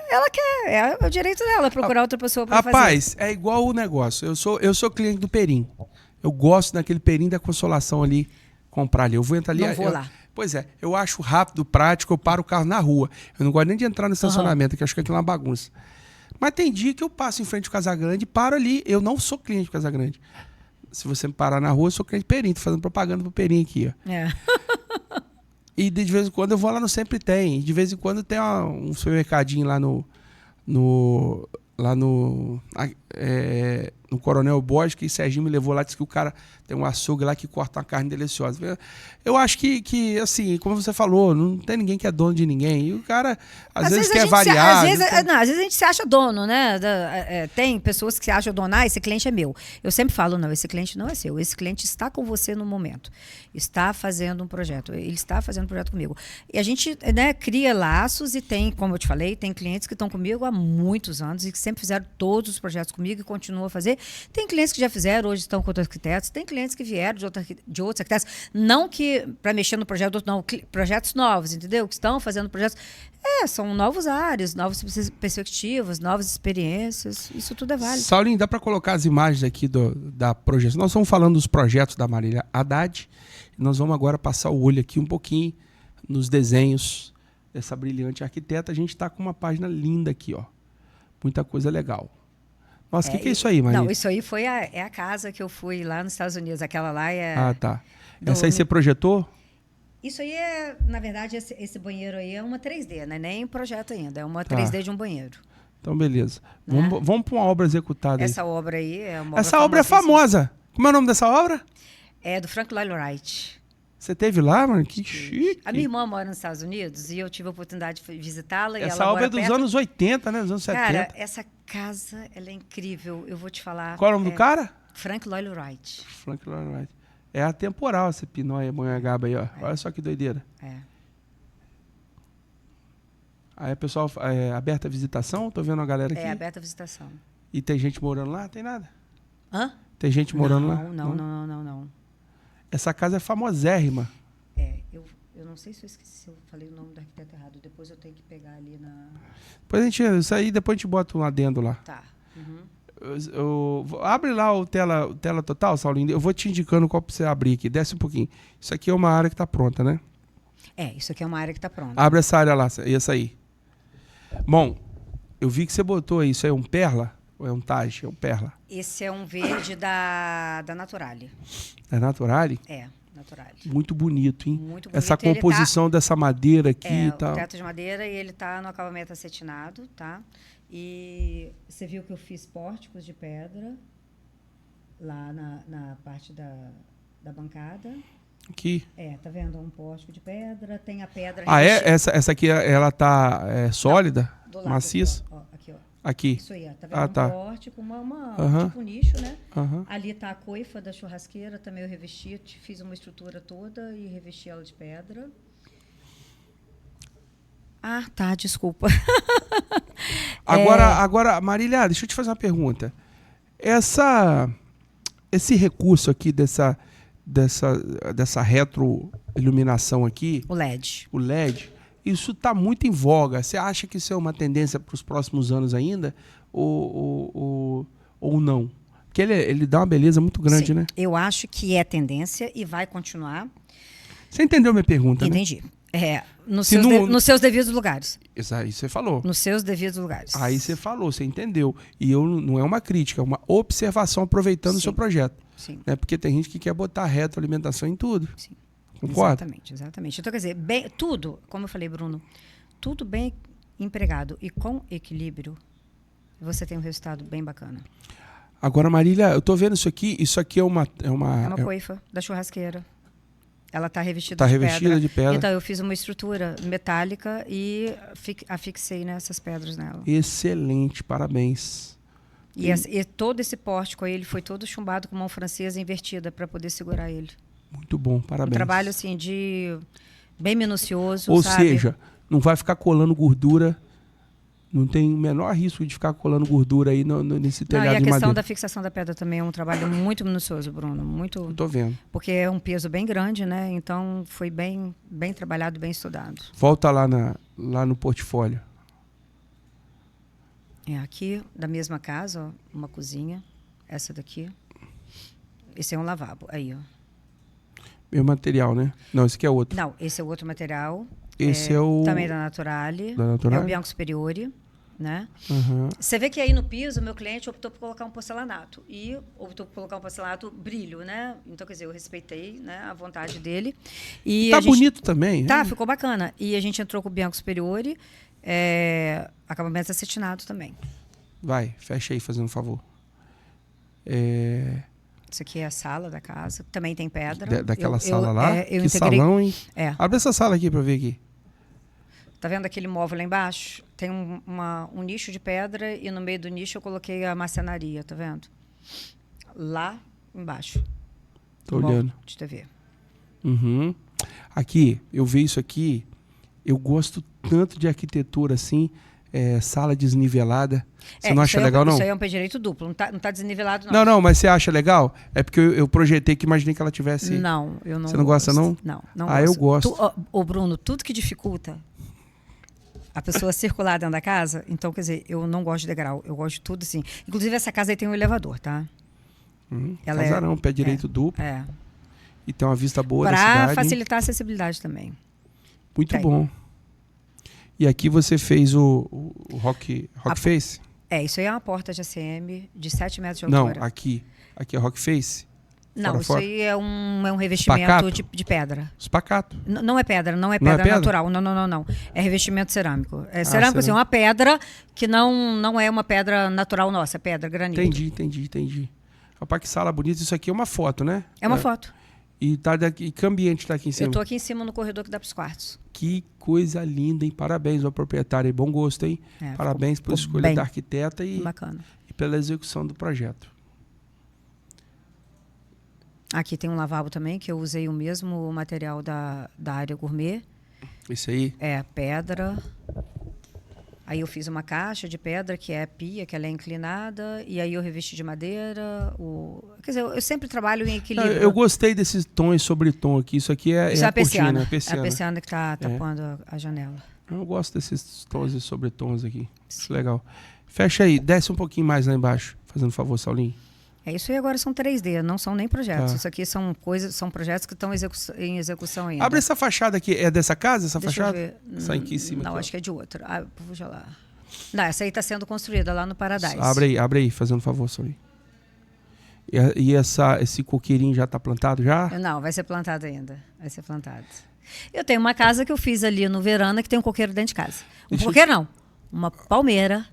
B: ela quer, é o direito dela procurar outra pessoa para fazer.
A: Rapaz, é igual o negócio. Eu sou cliente do Perim. Eu gosto daquele Perim da Consolação ali, comprar ali. Eu vou entrar ali.
B: Não vou lá.
A: Pois é, eu acho rápido, prático, eu paro o carro na rua. Eu não gosto nem de entrar no estacionamento, que eu acho que aquilo é uma bagunça. Mas tem dia que eu passo em frente ao Casagrande e paro ali. Eu não sou cliente do Casagrande. Se você me parar na rua, eu sou cliente do Perim. Tô fazendo propaganda pro Perim aqui, ó. E de vez em quando eu vou lá no Sempre Tem. De vez em quando tem um supermercadinho lá no Coronel Borges, que Serginho me levou lá, disse que o cara tem um açougue lá que corta uma carne deliciosa. Eu acho que assim, como você falou, não tem ninguém que é dono de ninguém. E o cara, às vezes quer variar.
B: Às vezes a gente se acha dono, né? Tem pessoas que se acham dono, esse cliente é meu. Eu sempre falo, não, esse cliente não é seu. Esse cliente está com você no momento. Está fazendo um projeto. Ele está fazendo um projeto comigo. E a gente, né, cria laços e tem, como eu te falei, tem clientes que estão comigo há muitos anos e que sempre fizeram todos os projetos comigo e continuam a fazer. Tem clientes que já fizeram, hoje estão com outros arquitetos. Tem clientes que vieram de outros arquitetos. Não que para mexer no projeto do outro, não. Projetos novos, entendeu? Que estão fazendo projetos. São novos áreas, novas perspectivas, novas experiências. Isso tudo é válido.
A: Saulinho, dá para colocar as imagens aqui da projeção? Nós estamos falando dos projetos da Marília Haddad. Nós vamos agora passar o olho aqui um pouquinho nos desenhos dessa brilhante arquiteta. A gente está com uma página linda aqui, ó. Muita coisa legal. Nossa, o que é isso aí, Marília?
B: Não, isso aí foi a casa que eu fui lá nos Estados Unidos. Aquela lá é...
A: Ah, tá. Essa aí você projetou?
B: Isso aí é, na verdade, esse banheiro aí é uma 3D, não é nem projeto ainda. É uma 3D de um banheiro.
A: Então, beleza. Né? Vamos para uma obra executada.
B: Essa obra aí é uma obra
A: Essa obra é famosa. Como é o nome dessa obra?
B: É do Frank Lloyd Wright.
A: Você teve lá, mano? Que chique.
B: A minha irmã mora nos Estados Unidos e eu tive a oportunidade de visitá-la.
A: Essa obra é dos anos 80, né? Dos anos 70.
B: Cara, essa casa, ela é incrível. Eu vou te falar.
A: Qual é o nome do cara?
B: Frank Lloyd Wright.
A: Frank Lloyd Wright. É atemporal esse Pinóia Monhangaba aí, ó. Olha só que doideira. Aí, pessoal, aberta a visitação? Tô vendo a galera aqui.
B: É aberta a visitação.
A: E tem gente morando lá? Tem nada?
B: Hã?
A: Tem gente morando lá?
B: Não.
A: Essa casa é famosérrima.
B: Eu não sei se eu esqueci, se eu falei o nome do arquiteto errado. Depois eu tenho que pegar ali na...
A: Isso aí depois a gente bota um adendo lá.
B: Tá.
A: Abre lá o tela total, Saulinho. Eu vou te indicando qual pra você abrir aqui. Desce um pouquinho. Isso aqui é uma área que tá pronta, né?
B: Isso aqui é uma área que tá pronta.
A: Abre essa área lá, essa aí. Bom, eu vi que você botou aí. Isso aí é um perla? Ou é um Taj? É um perla?
B: Esse é um verde da Naturale.
A: É Naturale?
B: Naturale.
A: Muito bonito, hein?
B: Muito bonito.
A: Essa composição dessa madeira aqui e tal.
B: O teto de madeira e ele tá no acabamento acetinado, tá? E você viu que eu fiz pórticos de pedra lá na parte da bancada.
A: Aqui.
B: Tá vendo? Um pórtico de pedra, tem a pedra...
A: Essa aqui, ela tá sólida?
B: Do lado,
A: maciça?
B: Aqui, ó.
A: Aqui.
B: Isso aí, tá vendo?
A: Tá.
B: Um pórtico, tipo um nicho, né? Ali tá a coifa da churrasqueira, também eu revesti, fiz uma estrutura toda e revesti ela de pedra. Ah, tá, desculpa.
A: Agora, Marília, deixa eu te fazer uma pergunta. Esse recurso aqui dessa retroiluminação aqui...
B: O LED.
A: Isso está muito em voga. Você acha que isso é uma tendência para os próximos anos ainda? Ou não? Porque ele dá uma beleza muito grande,
B: Sim,
A: né?
B: Eu acho que é tendência e vai continuar.
A: Você entendeu minha pergunta,
B: Entendi.
A: Né?
B: Nos
A: Se
B: seus,
A: não-
B: nos seus devidos lugares.
A: Isso aí você falou.
B: Nos seus devidos lugares.
A: Aí você falou, você entendeu. E não é uma crítica, é uma observação aproveitando o seu
B: Sim.
A: projeto.
B: Sim.
A: Né? Porque tem gente que quer botar retroalimentação em tudo.
B: Sim.
A: Concorda?
B: Exatamente. Então, quer dizer, tudo, como eu falei, Bruno, tudo bem empregado e com equilíbrio, você tem um resultado bem bacana.
A: Agora, Marília, eu tô vendo isso aqui é uma
B: É uma coifa da churrasqueira. Ela está revestida,
A: tá revestida de pedra.
B: Então, eu fiz uma estrutura metálica e afixei essas pedras nela.
A: Excelente, parabéns.
B: E todo esse pórtico aí, ele foi todo chumbado com mão francesa invertida para poder segurar ele.
A: Muito bom, parabéns.
B: Um trabalho assim bem minucioso,
A: Ou
B: sabe?
A: seja, não vai ficar colando gordura. Não tem o menor risco de ficar colando gordura aí nesse telhado de
B: E a
A: madeira.
B: questão da fixação da pedra também é um trabalho muito minucioso, Bruno. Muito.
A: Eu tô vendo.
B: Porque é um peso bem grande, né? Então foi bem trabalhado, bem estudado.
A: Volta lá no portfólio.
B: Aqui, da mesma casa, ó, uma cozinha. Essa daqui. Esse é um lavabo. Aí, ó.
A: Meu material, né? Não, esse aqui é outro.
B: Não, esse é outro material.
A: Esse é o...
B: Também da Naturale.
A: Da Naturale?
B: É o Bianco Superiore. Né?
A: Uhum.
B: Você vê que aí no piso, meu cliente optou por colocar um porcelanato. E optou por colocar um porcelanato brilho, né? Então, quer dizer, eu respeitei, né, a vontade dele. E
A: Tá bonito também.
B: Tá, ficou bacana. E a gente entrou com o Bianco Superiore, acabamento acetinado também.
A: Vai, fecha aí, fazendo um favor.
B: Isso aqui é a sala da casa. Também tem pedra.
A: Daquela sala lá?
B: Eu
A: Que
B: integrei,
A: salão, hein?
B: Abre
A: essa sala aqui pra eu ver aqui.
B: Tá vendo aquele móvel lá embaixo? Tem um nicho de pedra e no meio do nicho eu coloquei a marcenaria, tá vendo? Lá embaixo.
A: Tô olhando.
B: De TV.
A: Uhum. Aqui, eu vejo isso aqui, eu gosto tanto de arquitetura assim, sala desnivelada. Você não acha legal, não?
B: Isso aí é um pé direito duplo, não tá desnivelado, não.
A: Não, mas você acha legal? É porque eu projetei que imaginei que ela tivesse...
B: Não, eu não.
A: Você não gosta, não?
B: Não
A: gosto. Eu gosto.
B: Ô, Bruno, tudo que dificulta a pessoa circular dentro da casa, então, quer dizer, eu não gosto de degrau, eu gosto de tudo assim. Inclusive, essa casa aí tem um elevador, tá?
A: Casarão, pé direito duplo. E tem uma vista boa da cidade.
B: Para facilitar a acessibilidade também.
A: Muito bom. E aqui você fez o Rock Face?
B: Isso aí é uma porta de ACM de 7 metros de altura.
A: Não, aqui é Rock Face?
B: Não, isso aí é um revestimento de pedra.
A: Espacato.
B: Não é pedra, não é pedra natural. Não. É revestimento cerâmico. É cerâmico, assim, uma pedra que não é uma pedra natural nossa, é pedra, granito.
A: Entendi. Rapaz, que sala bonita. Isso aqui é uma foto, né?
B: É uma foto.
A: E que ambiente tá aqui em cima?
B: Eu tô aqui em cima no corredor que dá pros quartos.
A: Que coisa linda, hein? Parabéns ao proprietário. Bom gosto, hein? Parabéns pela escolha da arquiteta e pela execução do projeto.
B: Aqui tem um lavabo também, que eu usei o mesmo material da área gourmet.
A: Esse aí?
B: É, pedra. Aí eu fiz uma caixa de pedra, que é a pia, que ela é inclinada. E aí eu revesti de madeira. Quer dizer, eu sempre trabalho em equilíbrio.
A: Eu gostei desses tons sobre tom aqui. Isso aqui é a
B: persiana.
A: cortina.
B: É a persiana que está tapando a janela.
A: Eu gosto desses tons e sobretons aqui. Isso é legal. Fecha aí, desce um pouquinho mais lá embaixo. Fazendo favor, Saulinho.
B: Isso aí agora são 3D, não são nem projetos. Isso aqui são projetos que estão em execução ainda.
A: Abre essa fachada aqui. É dessa casa, essa fachada?
B: Eu ver.
A: Essa aqui em cima.
B: Não,
A: aqui,
B: acho que é de outra. Veja lá. Não, essa aí está sendo construída lá no Paradise.
A: Abre aí, fazendo favor, Saulinho. E esse coqueirinho já está plantado já?
B: Não, vai ser plantado ainda. Vai ser plantado. Eu tenho uma casa que eu fiz ali no Verana que tem um coqueiro dentro de casa. Não. Uma palmeira.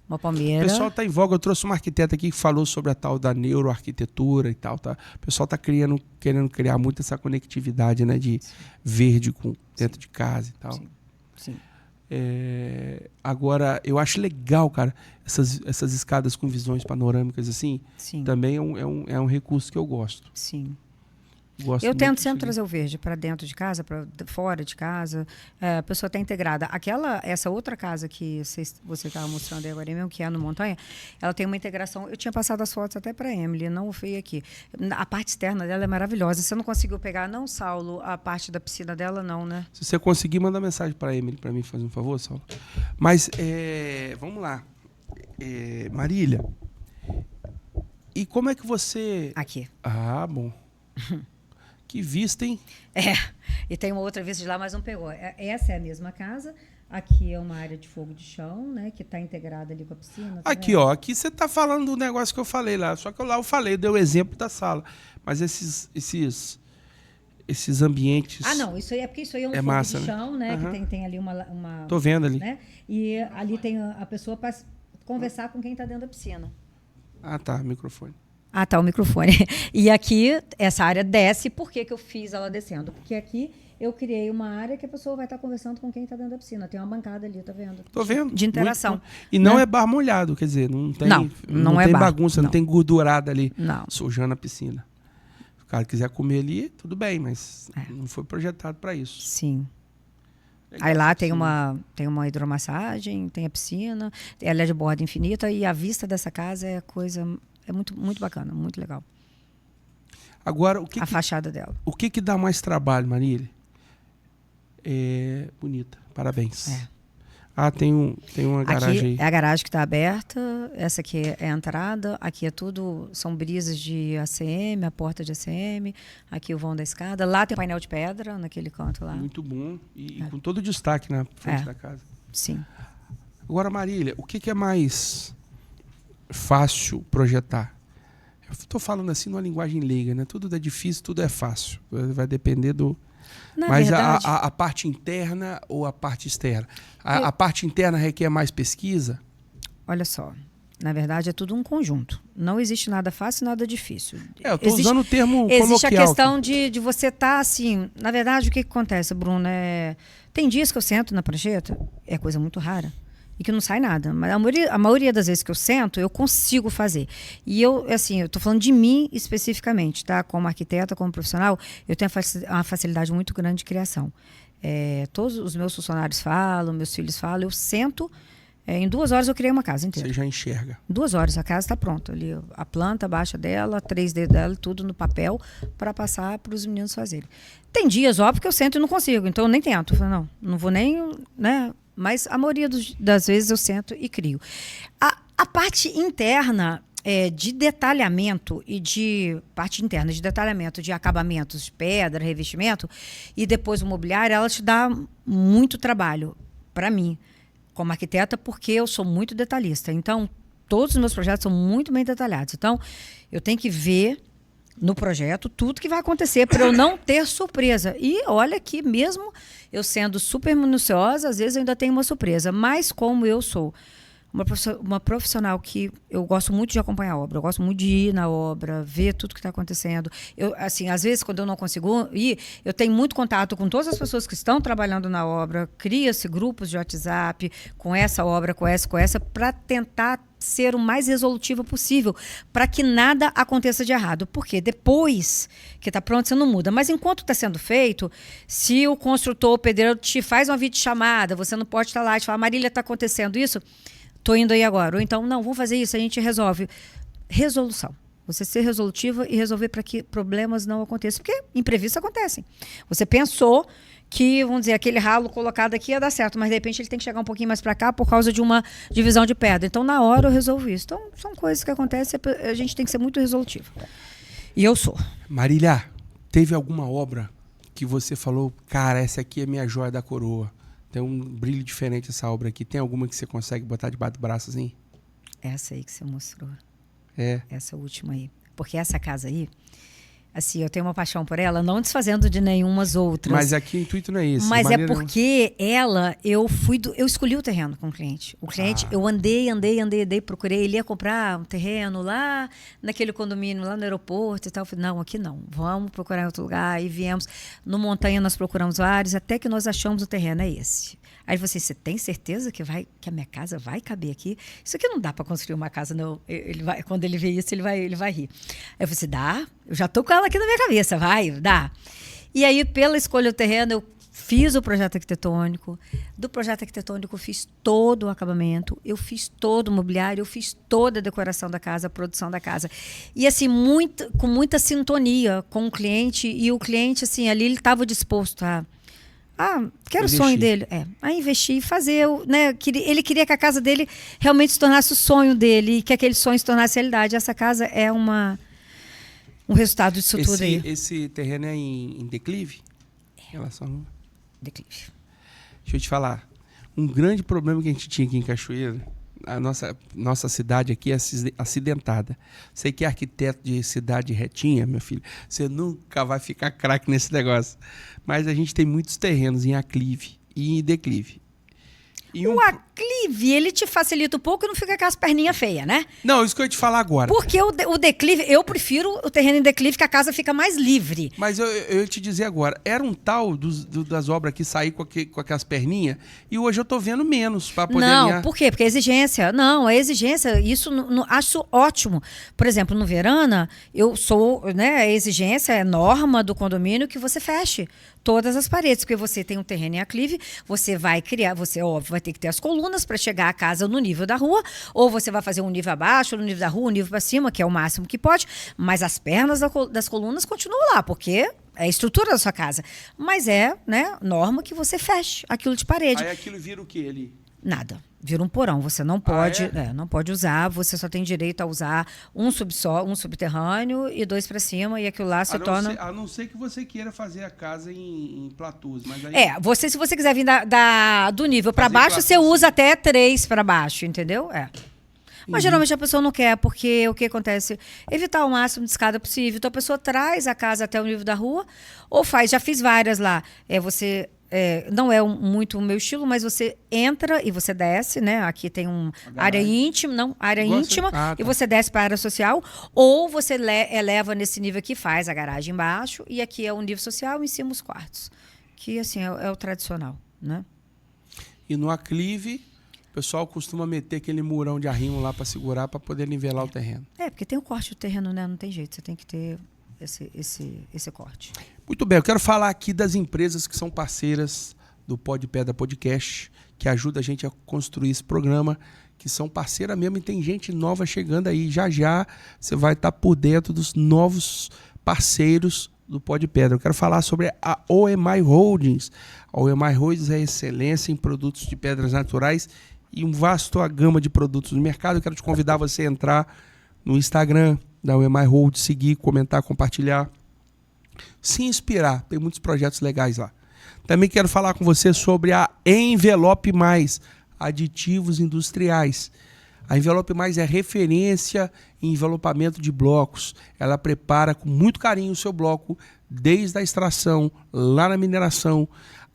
B: Uma palmeira.
A: O pessoal está em voga. Eu trouxe uma arquiteta aqui que falou sobre a tal da neuroarquitetura e tal. Tá? O pessoal está querendo criar muito essa conectividade, né, de verde dentro de casa e tal.
B: Sim.
A: Agora, eu acho legal, cara, essas escadas com visões panorâmicas assim.
B: Sim.
A: Também é um recurso que eu gosto.
B: Sim.
A: Eu
B: tento sempre trazer o verde para dentro de casa, para fora de casa. A pessoa está integrada. Essa outra casa que você estava mostrando aí agora mesmo, que é no Montanha, ela tem uma integração. Eu tinha passado as fotos até para a Emily, não vi aqui. A parte externa dela é maravilhosa. Você não conseguiu pegar, não, Saulo, a parte da piscina dela, não, né?
A: Se você conseguir, manda mensagem para a Emily, para mim, fazer um favor, Saulo. Mas, vamos lá. Marília, e como é que você...
B: Aqui.
A: Ah, bom. Que vista, hein?
B: E tem uma outra vista de lá, mas não pegou. Essa é a mesma casa. Aqui é uma área de fogo de chão, né? Que está integrada ali com a piscina. Tá
A: Aqui, ó. Aqui você está falando do negócio que eu falei lá. Só que lá eu falei, deu o exemplo da sala. Mas esses ambientes...
B: Ah, não. Isso aí é porque isso aí é um fogo
A: massa,
B: de chão, né?
A: Uhum.
B: Que tem ali uma...
A: Tô vendo ali.
B: Né? E ali tem a pessoa para conversar com quem está dentro da piscina.
A: Ah, tá. Microfone.
B: Ah, tá, o microfone. E aqui, essa área desce. Por que eu fiz ela descendo? Porque aqui eu criei uma área que a pessoa vai estar conversando com quem está dentro da piscina. Tem uma bancada ali, tá vendo?
A: Tô vendo.
B: De interação.
A: E não
B: né?
A: é bar molhado, quer dizer, não tem,
B: não é
A: tem
B: bar,
A: bagunça, não tem gordurada ali,
B: não.
A: sujando a piscina. Se o cara quiser comer ali, tudo bem, mas não foi projetado para isso.
B: Sim.
A: Legal,
B: aí lá tem uma hidromassagem, tem a piscina, ela é de borda infinita e a vista dessa casa é muito, muito bacana, muito legal.
A: Agora,
B: a fachada dela.
A: O que dá mais trabalho, Marília? Bonita, parabéns. Ah, tem uma garagem
B: aqui
A: aí.
B: É a garagem que está aberta, essa aqui é a entrada, aqui é tudo, são brisas de ACM, a porta de ACM, aqui o vão da escada, lá tem um painel de pedra, naquele canto lá.
A: Muito bom, e com todo o destaque na frente da casa.
B: Sim.
A: Agora, Marília, o que é mais fácil projetar? Eu estou falando assim numa linguagem leiga, né? Tudo é difícil, tudo é fácil. Vai depender do... Mas a parte interna ou a parte externa? A parte interna requer mais pesquisa?
B: Olha só, na verdade é tudo um conjunto. Não existe nada fácil e nada difícil.
A: Eu estou usando o termo coloquial.
B: Existe a questão de você estar assim... Na verdade, o que acontece, Bruno? Tem dias que eu sento na prancheta, é coisa muito rara, e que não sai nada. Mas a maioria das vezes que eu sento, eu consigo fazer. E eu estou falando de mim especificamente, tá? Como arquiteta, como profissional, eu tenho uma facilidade muito grande de criação. Todos os meus funcionários falam, meus filhos falam, eu sento, em 2 horas eu criei uma casa inteira.
A: Você já enxerga.
B: 2 horas, a casa está pronta. Ali, a planta baixa dela, 3D dela, tudo no papel, para passar para os meninos fazerem. Tem dias, óbvio, que eu sento e não consigo, então eu nem tento. Eu falo, não vou nem... né? Mas a maioria das vezes eu sento e crio. A parte interna de detalhamento parte interna de detalhamento, de acabamentos, de pedra, revestimento, e depois o mobiliário, ela te dá muito trabalho para mim, como arquiteta, porque eu sou muito detalhista. Então, todos os meus projetos são muito bem detalhados. Então, eu tenho que ver no projeto tudo que vai acontecer para eu não ter surpresa. E olha que mesmo eu sendo super minuciosa, às vezes eu ainda tenho uma surpresa. Mas como eu sou uma profissional que eu gosto muito de acompanhar a obra, eu gosto muito de ir na obra, ver tudo que está acontecendo. Às vezes, quando eu não consigo ir, eu tenho muito contato com todas as pessoas que estão trabalhando na obra, cria-se grupos de WhatsApp com essa obra, com essa, para tentar ser o mais resolutiva possível, para que nada aconteça de errado. Porque depois que está pronto, você não muda. Mas enquanto está sendo feito, se o construtor, o pedreiro, te faz uma videochamada, você não pode estar lá e te falar, Marília, está acontecendo isso? Estou indo aí agora. Ou então, não, vamos fazer isso, a gente resolve. Resolução. Você ser resolutiva e resolver para que problemas não aconteçam. Porque imprevistos acontecem. Você pensou que, vamos dizer, aquele ralo colocado aqui ia dar certo, mas de repente ele tem que chegar um pouquinho mais para cá por causa de uma divisão de pedra. Então, na hora eu resolvo isso. Então, são coisas que acontecem, a gente tem que ser muito resolutiva. E eu sou.
A: Marília, teve alguma obra que você falou, cara, essa aqui é minha joia da coroa? Tem um brilho diferente essa obra aqui. Tem alguma que você consegue botar debaixo do braço assim?
B: Essa aí que você mostrou.
A: Essa
B: última aí. Porque essa casa aí, assim, eu tenho uma paixão por ela, não desfazendo de nenhumas outras.
A: Mas aqui o intuito não é esse.
B: Mas é porque eu escolhi o terreno com o cliente. O cliente, eu andei, procurei. Ele ia comprar um terreno lá naquele condomínio, lá no aeroporto e tal. Eu falei, não, aqui não. Vamos procurar em outro lugar. Aí viemos. No Montanha nós procuramos vários, até que nós achamos o terreno, é esse. Aí ele falou assim, você tem certeza que a minha casa vai caber aqui? Isso aqui não dá para construir uma casa, não. Quando ele vê isso, ele vai rir. Aí eu falei assim, dá? Eu já tô com ela aqui na minha cabeça, dá. E aí, pela escolha do terreno, eu fiz o projeto arquitetônico. Do projeto arquitetônico, eu fiz todo o acabamento, eu fiz todo o mobiliário, eu fiz toda a decoração da casa, a produção da casa. E assim, com muita sintonia com o cliente. E o cliente, assim, ali ele estava disposto que era o sonho dele, a investir e fazer, né? Ele queria que a casa dele realmente se tornasse o sonho dele e que aquele sonho se tornasse realidade. Essa casa é um resultado disso tudo aí.
A: Esse terreno é em declive? Em relação ao
B: declive.
A: Deixa eu te falar. Um grande problema que a gente tinha aqui em Cachoeira, a nossa cidade aqui é acidentada. Você que é arquiteto de cidade retinha, meu filho, você nunca vai ficar craque nesse negócio. Mas a gente tem muitos terrenos em aclive e em declive.
B: O aclive, ele te facilita um pouco e não fica com as perninhas feias, né?
A: Não, isso que eu ia te falar agora.
B: Porque o declive, eu prefiro o terreno em declive, que a casa fica mais livre.
A: Mas eu ia te dizer agora, era um tal das obras que sair com aquelas perninhas, e hoje eu tô vendo menos para poder...
B: Não, por quê? Porque a exigência. Não, a exigência, isso acho ótimo. Por exemplo, no Verana, eu sou, né, a exigência é norma do condomínio que você feche todas as paredes, porque você tem um terreno em aclive, você vai criar, você, óbvio, vai ter que ter as colunas para chegar a casa no nível da rua, ou você vai fazer um nível abaixo, no nível da rua, um nível para cima, que é o máximo que pode, mas as pernas das colunas continuam lá, porque é a estrutura da sua casa. Mas é, né, norma que você feche aquilo de parede.
A: Aí aquilo vira o quê ali?
B: Nada. Vira um porão. Você não pode, não pode usar. Você só tem direito a usar um subterrâneo e 2 para cima, e aquilo lá se torna...
A: A não ser que você queira fazer a casa em platôs, mas aí...
B: se você quiser vir do nível para baixo, você usa até 3 para baixo, entendeu? Mas geralmente a pessoa não quer, porque o que acontece? Evitar o máximo de escada possível. Então a pessoa traz a casa até o nível da rua, ou já fiz várias lá. Não é muito o meu estilo, mas você entra e você desce, né? Aqui tem área íntima, e você desce para a área social, ou você eleva nesse nível aqui, faz a garagem embaixo, e aqui é o nível social, e em cima os quartos. Que, assim, é o tradicional, né?
A: E no aclive, o pessoal costuma meter aquele murão de arrimo lá para segurar, para poder nivelar o terreno.
B: Porque tem o corte do terreno, né? Não tem jeito, você tem que ter esse corte.
A: Muito bem, eu quero falar aqui das empresas que são parceiras do Pode Pedra Podcast, que ajuda a gente a construir esse programa, que são parceiras mesmo, e tem gente nova chegando aí. Já já você vai estar por dentro dos novos parceiros do Pode Pedra. Eu quero falar sobre a OMI Holdings. A OMI Holdings é excelência em produtos de pedras naturais e uma vasta gama de produtos no mercado. Eu quero te convidar você a entrar no Instagram da OMI Holdings, seguir, comentar, compartilhar, se inspirar. Tem muitos projetos legais lá. Também quero falar com você sobre a Envelope Mais, aditivos industriais. A Envelope Mais é referência em envelopamento de blocos. Ela prepara com muito carinho o seu bloco, desde a extração, lá na mineração,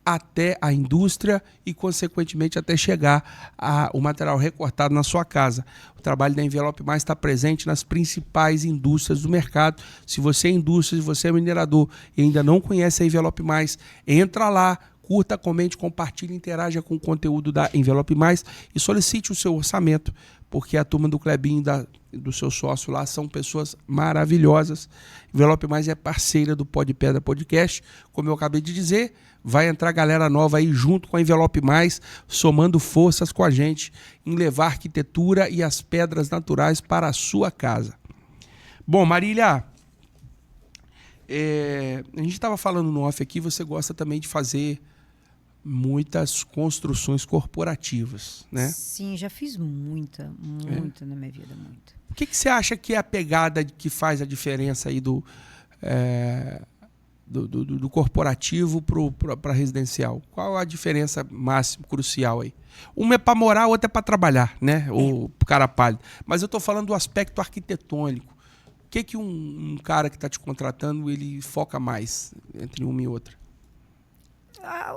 A: até a indústria e, consequentemente, até chegar o material recortado na sua casa. O trabalho da Envelope Mais está presente nas principais indústrias do mercado. Se você é indústria, se você é minerador e ainda não conhece a Envelope Mais, entra lá, curta, comente, compartilhe, interaja com o conteúdo da Envelope Mais e solicite o seu orçamento, porque a turma do Clebinho, do seu sócio lá, são pessoas maravilhosas. Envelope Mais é parceira do Pode Pedra Podcast. Como eu acabei de dizer, vai entrar galera nova aí junto com a Envelope Mais, somando forças com a gente em levar a arquitetura e as pedras naturais para a sua casa. Bom, Marília, a gente estava falando no off aqui, você gosta também de fazer muitas construções corporativas, né?
B: Sim, já fiz muita na minha vida, muita.
A: O que você acha que é a pegada que faz a diferença aí do corporativo para residencial? Qual a diferença máxima, crucial aí? Uma é para morar, a outra é para trabalhar, né? O cara pálido. Mas eu estou falando do aspecto arquitetônico. O que um cara que está te contratando, ele foca mais entre uma e outra?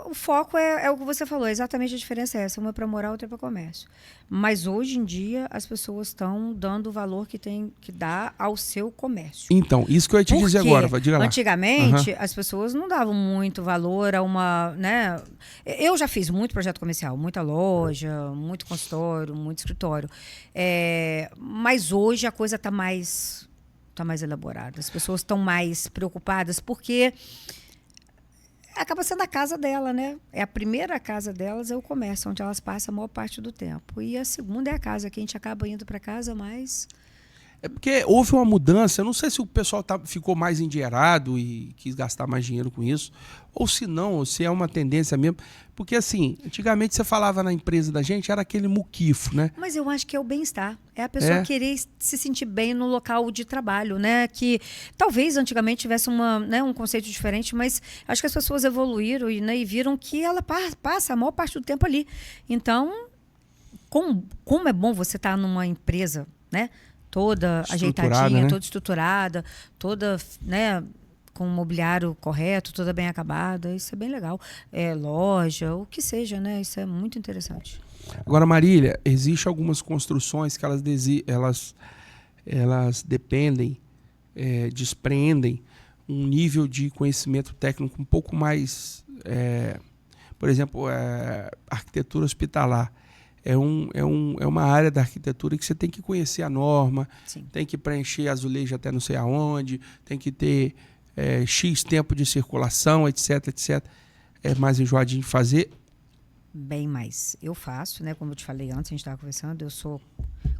B: O foco é o que você falou, exatamente a diferença é essa. Uma é para morar, outra é para comércio. Mas hoje em dia as pessoas estão dando o valor que tem que dar ao seu comércio.
A: Então, isso que eu ia te dizer agora, diga lá.
B: Antigamente, as pessoas não davam muito valor a uma, né? Eu já fiz muito projeto comercial, muita loja, muito consultório, muito escritório. Mas hoje a coisa está mais elaborada. As pessoas estão mais preocupadas porque acaba sendo a casa dela, né? A primeira casa delas é o comércio, onde elas passam a maior parte do tempo. E a segunda é a casa, que a gente acaba indo para casa mais...
A: É porque houve uma mudança, eu não sei se o pessoal ficou mais endinheirado e quis gastar mais dinheiro com isso, ou se não, ou se é uma tendência mesmo. Porque assim, antigamente você falava na empresa da gente, era aquele muquifo, né?
B: Mas eu acho que é o bem-estar. É a pessoa querer se sentir bem no local de trabalho, né? Que talvez antigamente tivesse um conceito diferente, mas acho que as pessoas evoluíram e viram que ela passa a maior parte do tempo ali. Então, como é bom você estar numa empresa, né? Toda ajeitadinha,
A: né?
B: toda estruturada, toda, né, com o mobiliário correto, toda bem acabada. Isso é bem legal. Loja, o que seja, né? Isso é muito interessante.
A: Agora, Marília, existem algumas construções que elas dependem, despreendem um nível de conhecimento técnico um pouco mais... por exemplo, arquitetura hospitalar. É uma área da arquitetura que você tem que conhecer a norma,
B: Sim.
A: Tem que preencher azulejo até não sei aonde, tem que ter X tempo de circulação, etc, etc. É mais enjoadinho de fazer.
B: Bem mais. Eu faço, né? Como eu te falei antes, a gente estava conversando, eu sou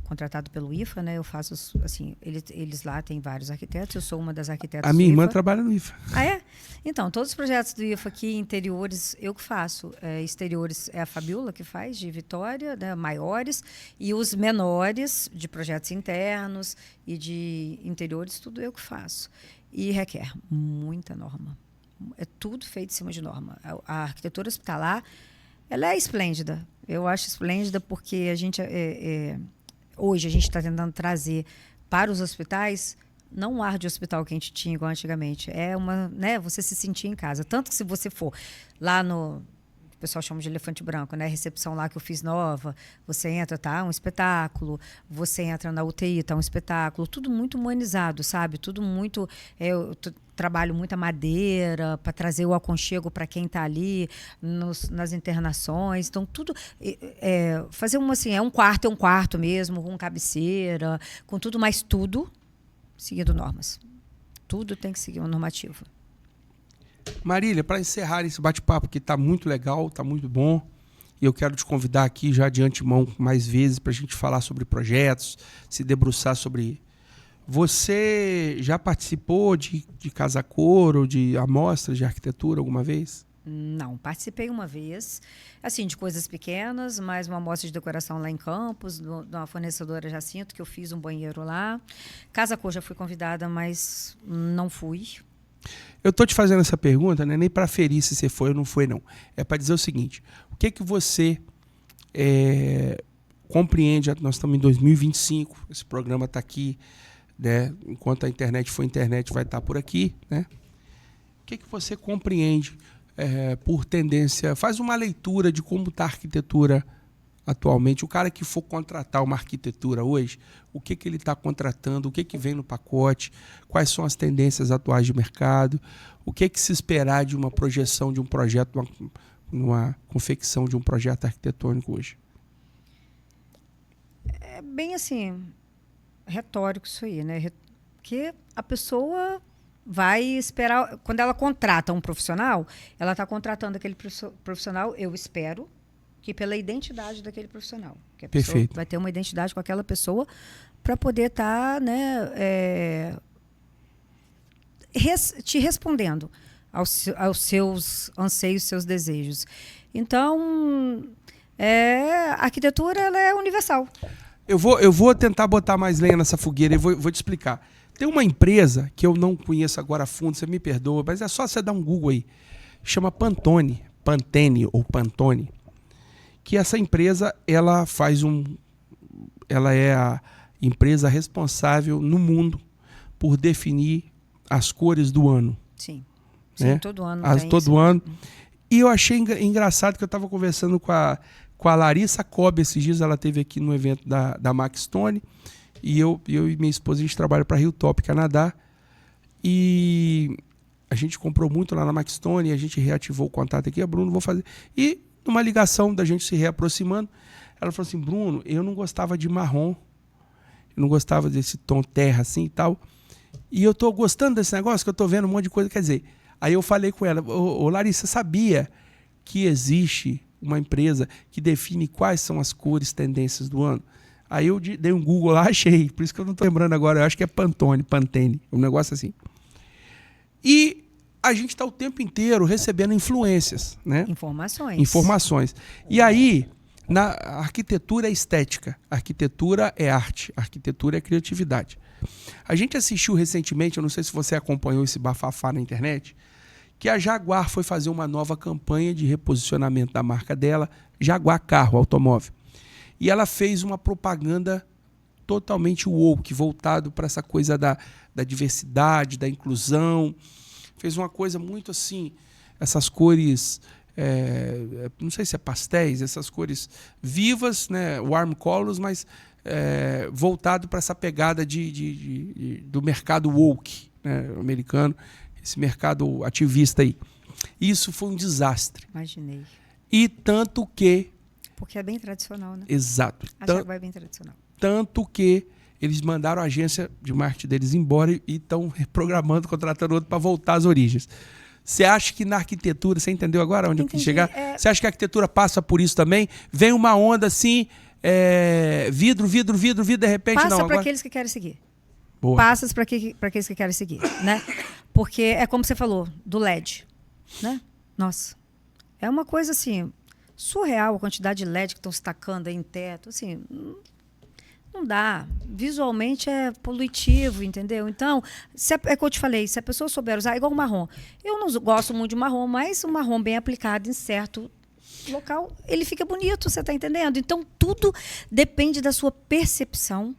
B: contratado pelo IFA, né? Eu faço, assim, eles lá têm vários arquitetos, eu sou uma das arquitetas
A: A minha
B: do
A: irmã
B: IFA.
A: trabalha no IFA.
B: Ah, é? Então, todos os projetos do IFA aqui, interiores, eu que faço. Exteriores é a Fabiola que faz, de Vitória, né? Maiores, e os menores, de projetos internos e de interiores, tudo eu que faço. E requer muita norma. É tudo feito em cima de norma. A arquitetura hospitalar, ela é esplêndida. Eu acho esplêndida porque a gente hoje a gente está tentando trazer para os hospitais não um ar de hospital que a gente tinha igual antigamente. Né, você se sentir em casa. Tanto que se você for lá no... O pessoal chama de elefante branco, né? Recepção lá que eu fiz nova. Você entra, tá um espetáculo. Você entra na UTI, tá um espetáculo. Tudo muito humanizado, sabe? Tudo muito... eu trabalho muita madeira para trazer o aconchego para quem está ali nas internações. Então, tudo... fazer assim, um quarto mesmo, com cabeceira, com tudo, mas tudo seguindo normas. Tudo tem que seguir uma normativa.
A: Marília, para encerrar esse bate-papo que está muito legal, está muito bom, e eu quero te convidar aqui já de antemão mais vezes para a gente falar sobre projetos, se debruçar sobre... Você já participou de Casa Cor ou de amostras de arquitetura alguma vez?
B: Não, participei uma vez, assim, de coisas pequenas, mais uma amostra de decoração lá em Campos, de uma fornecedora Jacinto, que eu fiz um banheiro lá. Casa Cor já fui convidada, mas não fui.
A: Eu estou te fazendo essa pergunta, né, nem para ferir se você foi ou não foi, não. É para dizer o seguinte, o que você compreende, nós estamos em 2025, esse programa está aqui, né, enquanto a internet for internet, vai estar por aqui, né? O que você compreende por tendência? Faz uma leitura de como está a arquitetura atualmente. O cara que for contratar uma arquitetura hoje, o que ele está contratando, o que vem no pacote, quais são as tendências atuais de mercado, o que se esperar de uma projeção de um projeto, uma confecção de um projeto arquitetônico hoje?
B: É bem assim, retórico isso aí, né? Porque a pessoa vai esperar, quando ela contrata um profissional, ela está contratando aquele profissional, eu espero, que pela identidade daquele profissional. Que a pessoa vai ter uma identidade com aquela pessoa para poder estar, né, te respondendo aos seus anseios, seus desejos. Então, a arquitetura ela é universal.
A: Eu vou tentar botar mais lenha nessa fogueira e vou te explicar. Tem uma empresa que eu não conheço agora a fundo, você me perdoa, mas é só você dar um Google aí. Chama Pantone ou Pantone. Que essa empresa, ela é a empresa responsável no mundo por definir as cores do ano.
B: Sim.
A: Né?
B: Sim, todo ano.
A: Todo ano. E eu achei engraçado que eu estava conversando com a Larissa Cobb esses dias, ela esteve aqui no evento da Maxstone, e eu e minha esposa, a gente trabalha para Hilltop, Canadá, e a gente comprou muito lá na Maxstone, e a gente reativou o contato aqui, Bruno, vou fazer... E numa ligação da gente se reaproximando, ela falou assim, Bruno, eu não gostava de marrom, eu não gostava desse tom terra assim e tal, e eu tô gostando desse negócio, que eu tô vendo um monte de coisa, quer dizer, aí eu falei com ela, ô Larissa, sabia que existe uma empresa que define quais são as cores, tendências do ano? Aí eu dei um Google lá, achei. Por isso que eu não estou lembrando agora. Eu acho que é Pantene, um negócio assim. E a gente está o tempo inteiro recebendo influências, né? Informações. E aí, na arquitetura é estética, arquitetura é arte, arquitetura é criatividade. A gente assistiu recentemente, eu não sei se você acompanhou esse bafafá na internet, que a Jaguar foi fazer uma nova campanha de reposicionamento da marca dela, Jaguar Carro, automóvel. E ela fez uma propaganda totalmente woke, voltado para essa coisa da diversidade, da inclusão. Fez uma coisa muito assim, essas cores, não sei se é pastéis, essas cores vivas, né, warm colors, mas voltado para essa pegada do mercado woke, né, americano, esse mercado ativista aí. Isso foi um desastre.
B: Imaginei.
A: E tanto que...
B: Porque é bem tradicional, né?
A: Exato.
B: A Jaguar é bem tradicional.
A: Tanto que eles mandaram a agência de marketing deles embora e estão reprogramando, contratando outro para voltar às origens. Você acha que na arquitetura, você entendeu agora onde eu quis chegar? Você acha que a arquitetura passa por isso também? Vem uma onda assim, vidro, de repente
B: passa
A: não.
B: Passa para aqueles que querem seguir.
A: Boa.
B: Passa para aqueles que querem seguir, né? Porque é como você falou, do LED, né? Nossa, é uma coisa assim... surreal a quantidade de LED que estão se tacando aí em teto, assim, não dá. Visualmente é poluitivo, entendeu? Então, é que eu te falei, se a pessoa souber usar, é igual o marrom. Eu não gosto muito de marrom, mas o marrom bem aplicado em certo local, ele fica bonito, você está entendendo? Então, tudo depende da sua percepção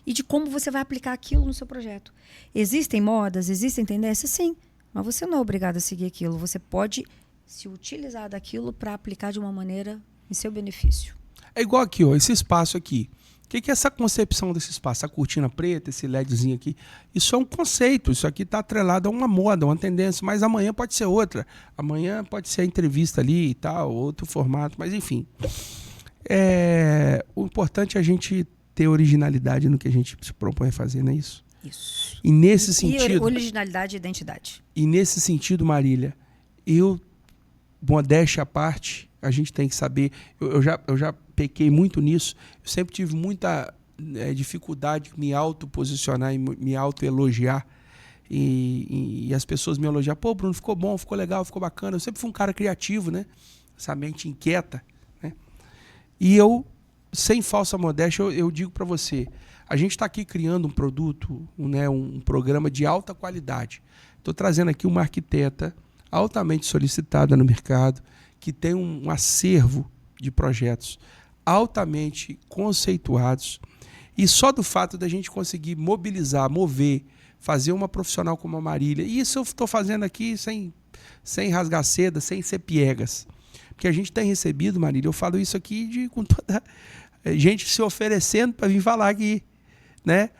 B: e de como você vai aplicar aquilo no seu projeto. Existem modas, existem tendências? Sim, mas você não é obrigado a seguir aquilo. Você pode se utilizar daquilo para aplicar de uma maneira em seu benefício.
A: É igual aqui, ó, esse espaço aqui. O que é essa concepção desse espaço? A cortina preta, esse LEDzinho aqui. Isso é um conceito, isso aqui está atrelado a uma moda, uma tendência, mas amanhã pode ser outra. Amanhã pode ser a entrevista ali e tal, outro formato, mas enfim. O importante é a gente ter originalidade no que a gente se propõe a fazer, não é isso?
B: Isso.
A: E nesse sentido...
B: originalidade e identidade.
A: E nesse sentido, Marília, modéstia à parte, a gente tem que saber, eu já pequei muito nisso, eu sempre tive muita dificuldade de me autoposicionar e me autoelogiar, e as pessoas me elogiam, pô, Bruno, ficou bom, ficou legal, ficou bacana, eu sempre fui um cara criativo, né? Essa mente inquieta, né? E eu, sem falsa modéstia, eu digo para você, a gente está aqui criando um produto, né, um programa de alta qualidade. Estou trazendo aqui uma arquiteta altamente solicitada no mercado, que tem um acervo de projetos altamente conceituados, e só do fato da gente conseguir mobilizar, mover, fazer uma profissional como a Marília, e isso eu estou fazendo aqui sem rasgar seda, sem ser piegas, porque a gente tem recebido, Marília, eu falo isso aqui com toda gente se oferecendo para vir falar aqui, né?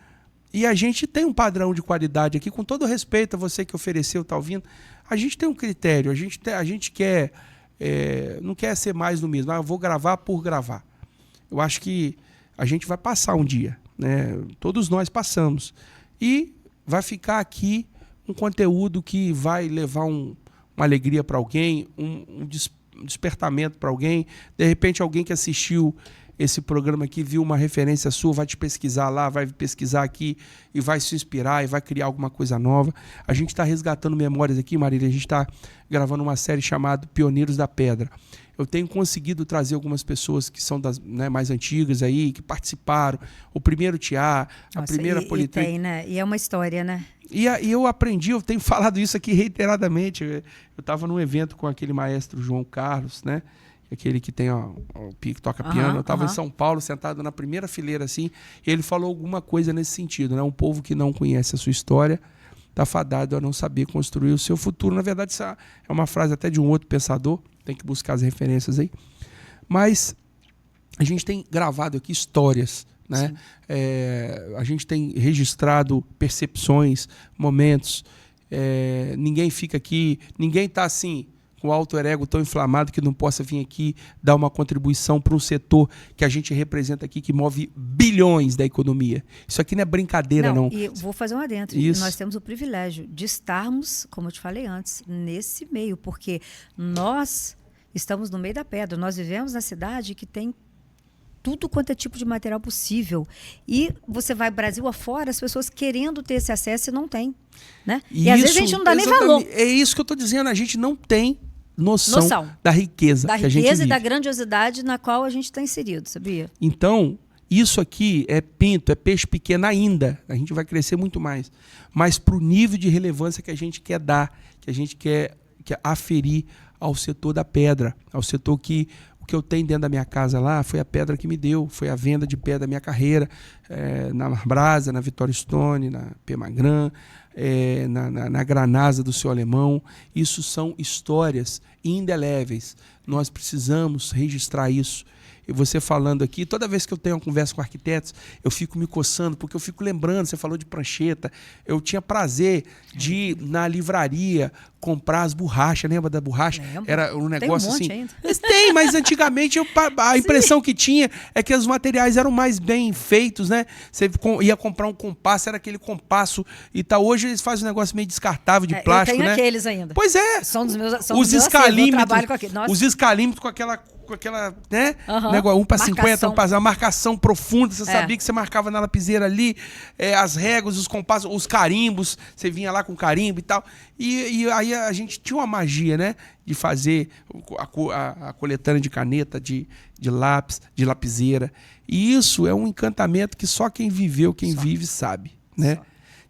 A: E a gente tem um padrão de qualidade aqui, com todo respeito a você que ofereceu, está ouvindo. A gente tem um critério, a gente quer, não quer ser mais do mesmo. Eu vou gravar por gravar. Eu acho que a gente vai passar um dia, né? Todos nós passamos. E vai ficar aqui um conteúdo que vai levar uma alegria para alguém, um despertamento para alguém. De repente, alguém que assistiu esse programa aqui, viu uma referência sua, vai te pesquisar lá, vai pesquisar aqui e vai se inspirar e vai criar alguma coisa nova. A gente está resgatando memórias aqui, Marília, a gente está gravando uma série chamada Pioneiros da Pedra. Eu tenho conseguido trazer algumas pessoas que são das, né, mais antigas aí, que participaram, o primeiro Tiá, a primeira Politécnica.
B: E tem, né? E é uma história, né?
A: E eu aprendi, eu tenho falado isso aqui reiteradamente. Eu estava num evento com aquele maestro João Carlos, né? Aquele que tem o que toca piano. Eu estava em São Paulo, sentado na primeira fileira assim, e ele falou alguma coisa nesse sentido, né? Um povo que não conhece a sua história está fadado a não saber construir o seu futuro. Na verdade, isso é uma frase até de um outro pensador, tem que buscar as referências aí. Mas a gente tem gravado aqui histórias, né? A gente tem registrado percepções, momentos. Ninguém fica aqui, ninguém está assim com o alter ego tão inflamado que não possa vir aqui dar uma contribuição para um setor que a gente representa aqui, que move bilhões da economia. Isso aqui não é brincadeira, não.
B: E vou fazer um adentro. Nós temos o privilégio de estarmos, como eu te falei antes, nesse meio, porque nós estamos no meio da pedra. Nós vivemos na cidade que tem tudo quanto é tipo de material possível. E você vai Brasil afora, as pessoas querendo ter esse acesso e não tem. Né? E às vezes a gente não dá nem valor.
A: É isso que eu estou dizendo, a gente não tem noção da riqueza que a gente vive.
B: E da grandiosidade na qual a gente está inserido, sabia?
A: Então, isso aqui é pinto, é peixe pequeno ainda. A gente vai crescer muito mais. Mas para o nível de relevância que a gente quer dar, que a gente quer aferir ao setor da pedra, ao setor que o que eu tenho dentro da minha casa lá foi a pedra que me deu, foi a venda de pedra da minha carreira, na Marbrasa, na Vitória Stone, na Pemagran, na Granasa do Seu Alemão. Isso são histórias indeléveis. Nós precisamos registrar isso. E você falando aqui, toda vez que eu tenho uma conversa com arquitetos, eu fico me coçando, porque eu fico lembrando, você falou de prancheta, eu tinha prazer de ir na livraria comprar as borrachas, lembra da borracha?
B: Lembro.
A: Era um negócio
B: tem um monte
A: assim.
B: Ainda.
A: Tem, mas antigamente a impressão que tinha é que os materiais eram mais bem feitos, né? Você ia comprar um compasso, era aquele compasso e tal. Hoje eles fazem um negócio meio descartável de plástico,
B: eu tenho
A: né?
B: aqueles ainda.
A: Pois é.
B: São dos meus,
A: os escalímetros,
B: trabalho com aquele.
A: os escalímetros com aquela, né? Negócio, 1 para 50, uma marcação profunda. Você sabia que você marcava na lapiseira ali, as réguas, os compassos, os carimbos. Você vinha lá com carimbo e tal. E aí a gente tinha uma magia, né? De fazer a coletânea de caneta, de lápis, de lapiseira. E isso é um encantamento que só quem viveu, quem vive, sabe, né?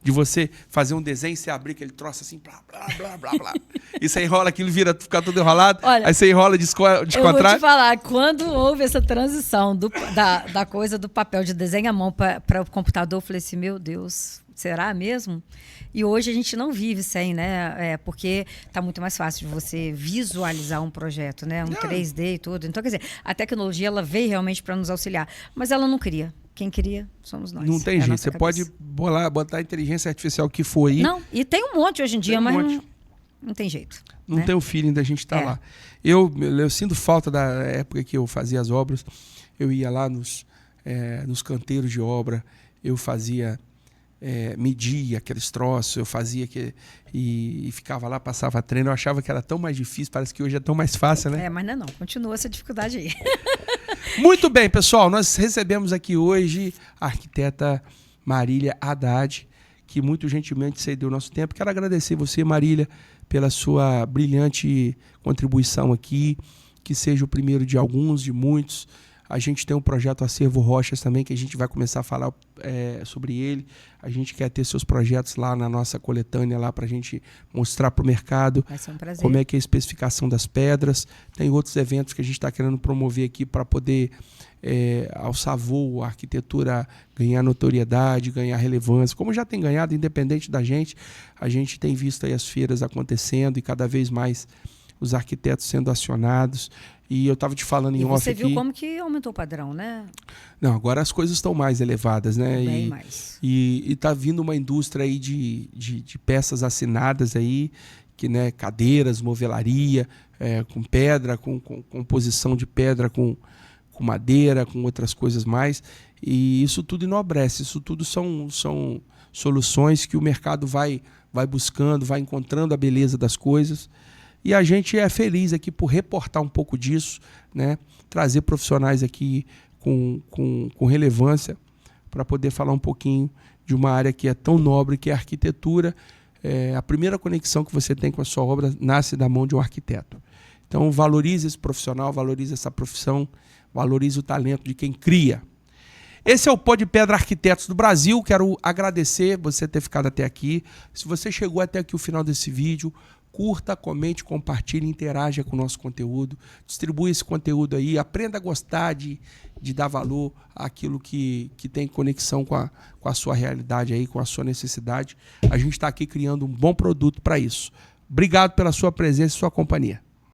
A: De você fazer um desenho, você abrir aquele troço assim, blá, blá, blá, blá, blá. E você enrola aquilo, fica tudo enrolado. Olha, aí você enrola, descontrai.
B: Eu vou te falar, quando houve essa transição da coisa do papel de desenho à mão para o computador, eu falei assim, meu Deus, será mesmo? E hoje a gente não vive sem, né? Porque está muito mais fácil de você visualizar um projeto, né? 3D e tudo. Então, quer dizer, a tecnologia ela veio realmente para nos auxiliar, mas ela não queria. Quem queria somos nós.
A: Não tem jeito. Você pode botar a inteligência artificial que for aí.
B: Não, e tem um monte hoje em dia, mas não tem jeito.
A: Não tem o feeling da gente estar lá. Eu sinto falta da época que eu fazia as obras. Eu ia lá nos canteiros de obra, eu fazia, media aqueles troços, eu fazia e ficava lá, passava treino. Eu achava que era tão mais difícil, parece que hoje é tão mais fácil, né?
B: Mas não, continua essa dificuldade aí.
A: Muito bem, pessoal, nós recebemos aqui hoje a arquiteta Marília Haddad, que muito gentilmente cedeu o nosso tempo. Quero agradecer você, Marília, pela sua brilhante contribuição aqui, que seja o primeiro de alguns, de muitos. A gente tem um projeto Acervo Rochas também, que a gente vai começar a falar sobre ele. A gente quer ter seus projetos lá na nossa coletânea, lá para a gente mostrar para o mercado como é que é a especificação das pedras. Tem outros eventos que a gente está querendo promover aqui para poder alçar voo, a arquitetura ganhar notoriedade, ganhar relevância. Como já tem ganhado, independente da gente, a gente tem visto aí as feiras acontecendo e cada vez mais os arquitetos sendo acionados. E eu estava te falando em off aqui...
B: Você viu como que aumentou o padrão, né?
A: Não, agora as coisas estão mais elevadas, né?
B: Bem mais.
A: E está vindo uma indústria aí de peças assinadas aí, que, né, cadeiras, movelaria, com pedra, com composição de pedra, com madeira, com outras coisas mais. E isso tudo enobrece, isso tudo são soluções que o mercado vai buscando, vai encontrando a beleza das coisas. E a gente é feliz aqui por reportar um pouco disso, né? Trazer profissionais aqui com relevância para poder falar um pouquinho de uma área que é tão nobre, que é a arquitetura. A primeira conexão que você tem com a sua obra nasce da mão de um arquiteto. Então, valorize esse profissional, valorize essa profissão, valorize o talento de quem cria. Esse é o Pó de Pedra Arquitetos do Brasil. Quero agradecer você ter ficado até aqui. Se você chegou até aqui o final desse vídeo, curta, comente, compartilhe, interaja com o nosso conteúdo, distribua esse conteúdo aí, aprenda a gostar de dar valor àquilo que tem conexão com a sua realidade aí, com a sua necessidade. A gente está aqui criando um bom produto para isso. Obrigado pela sua presença e sua companhia.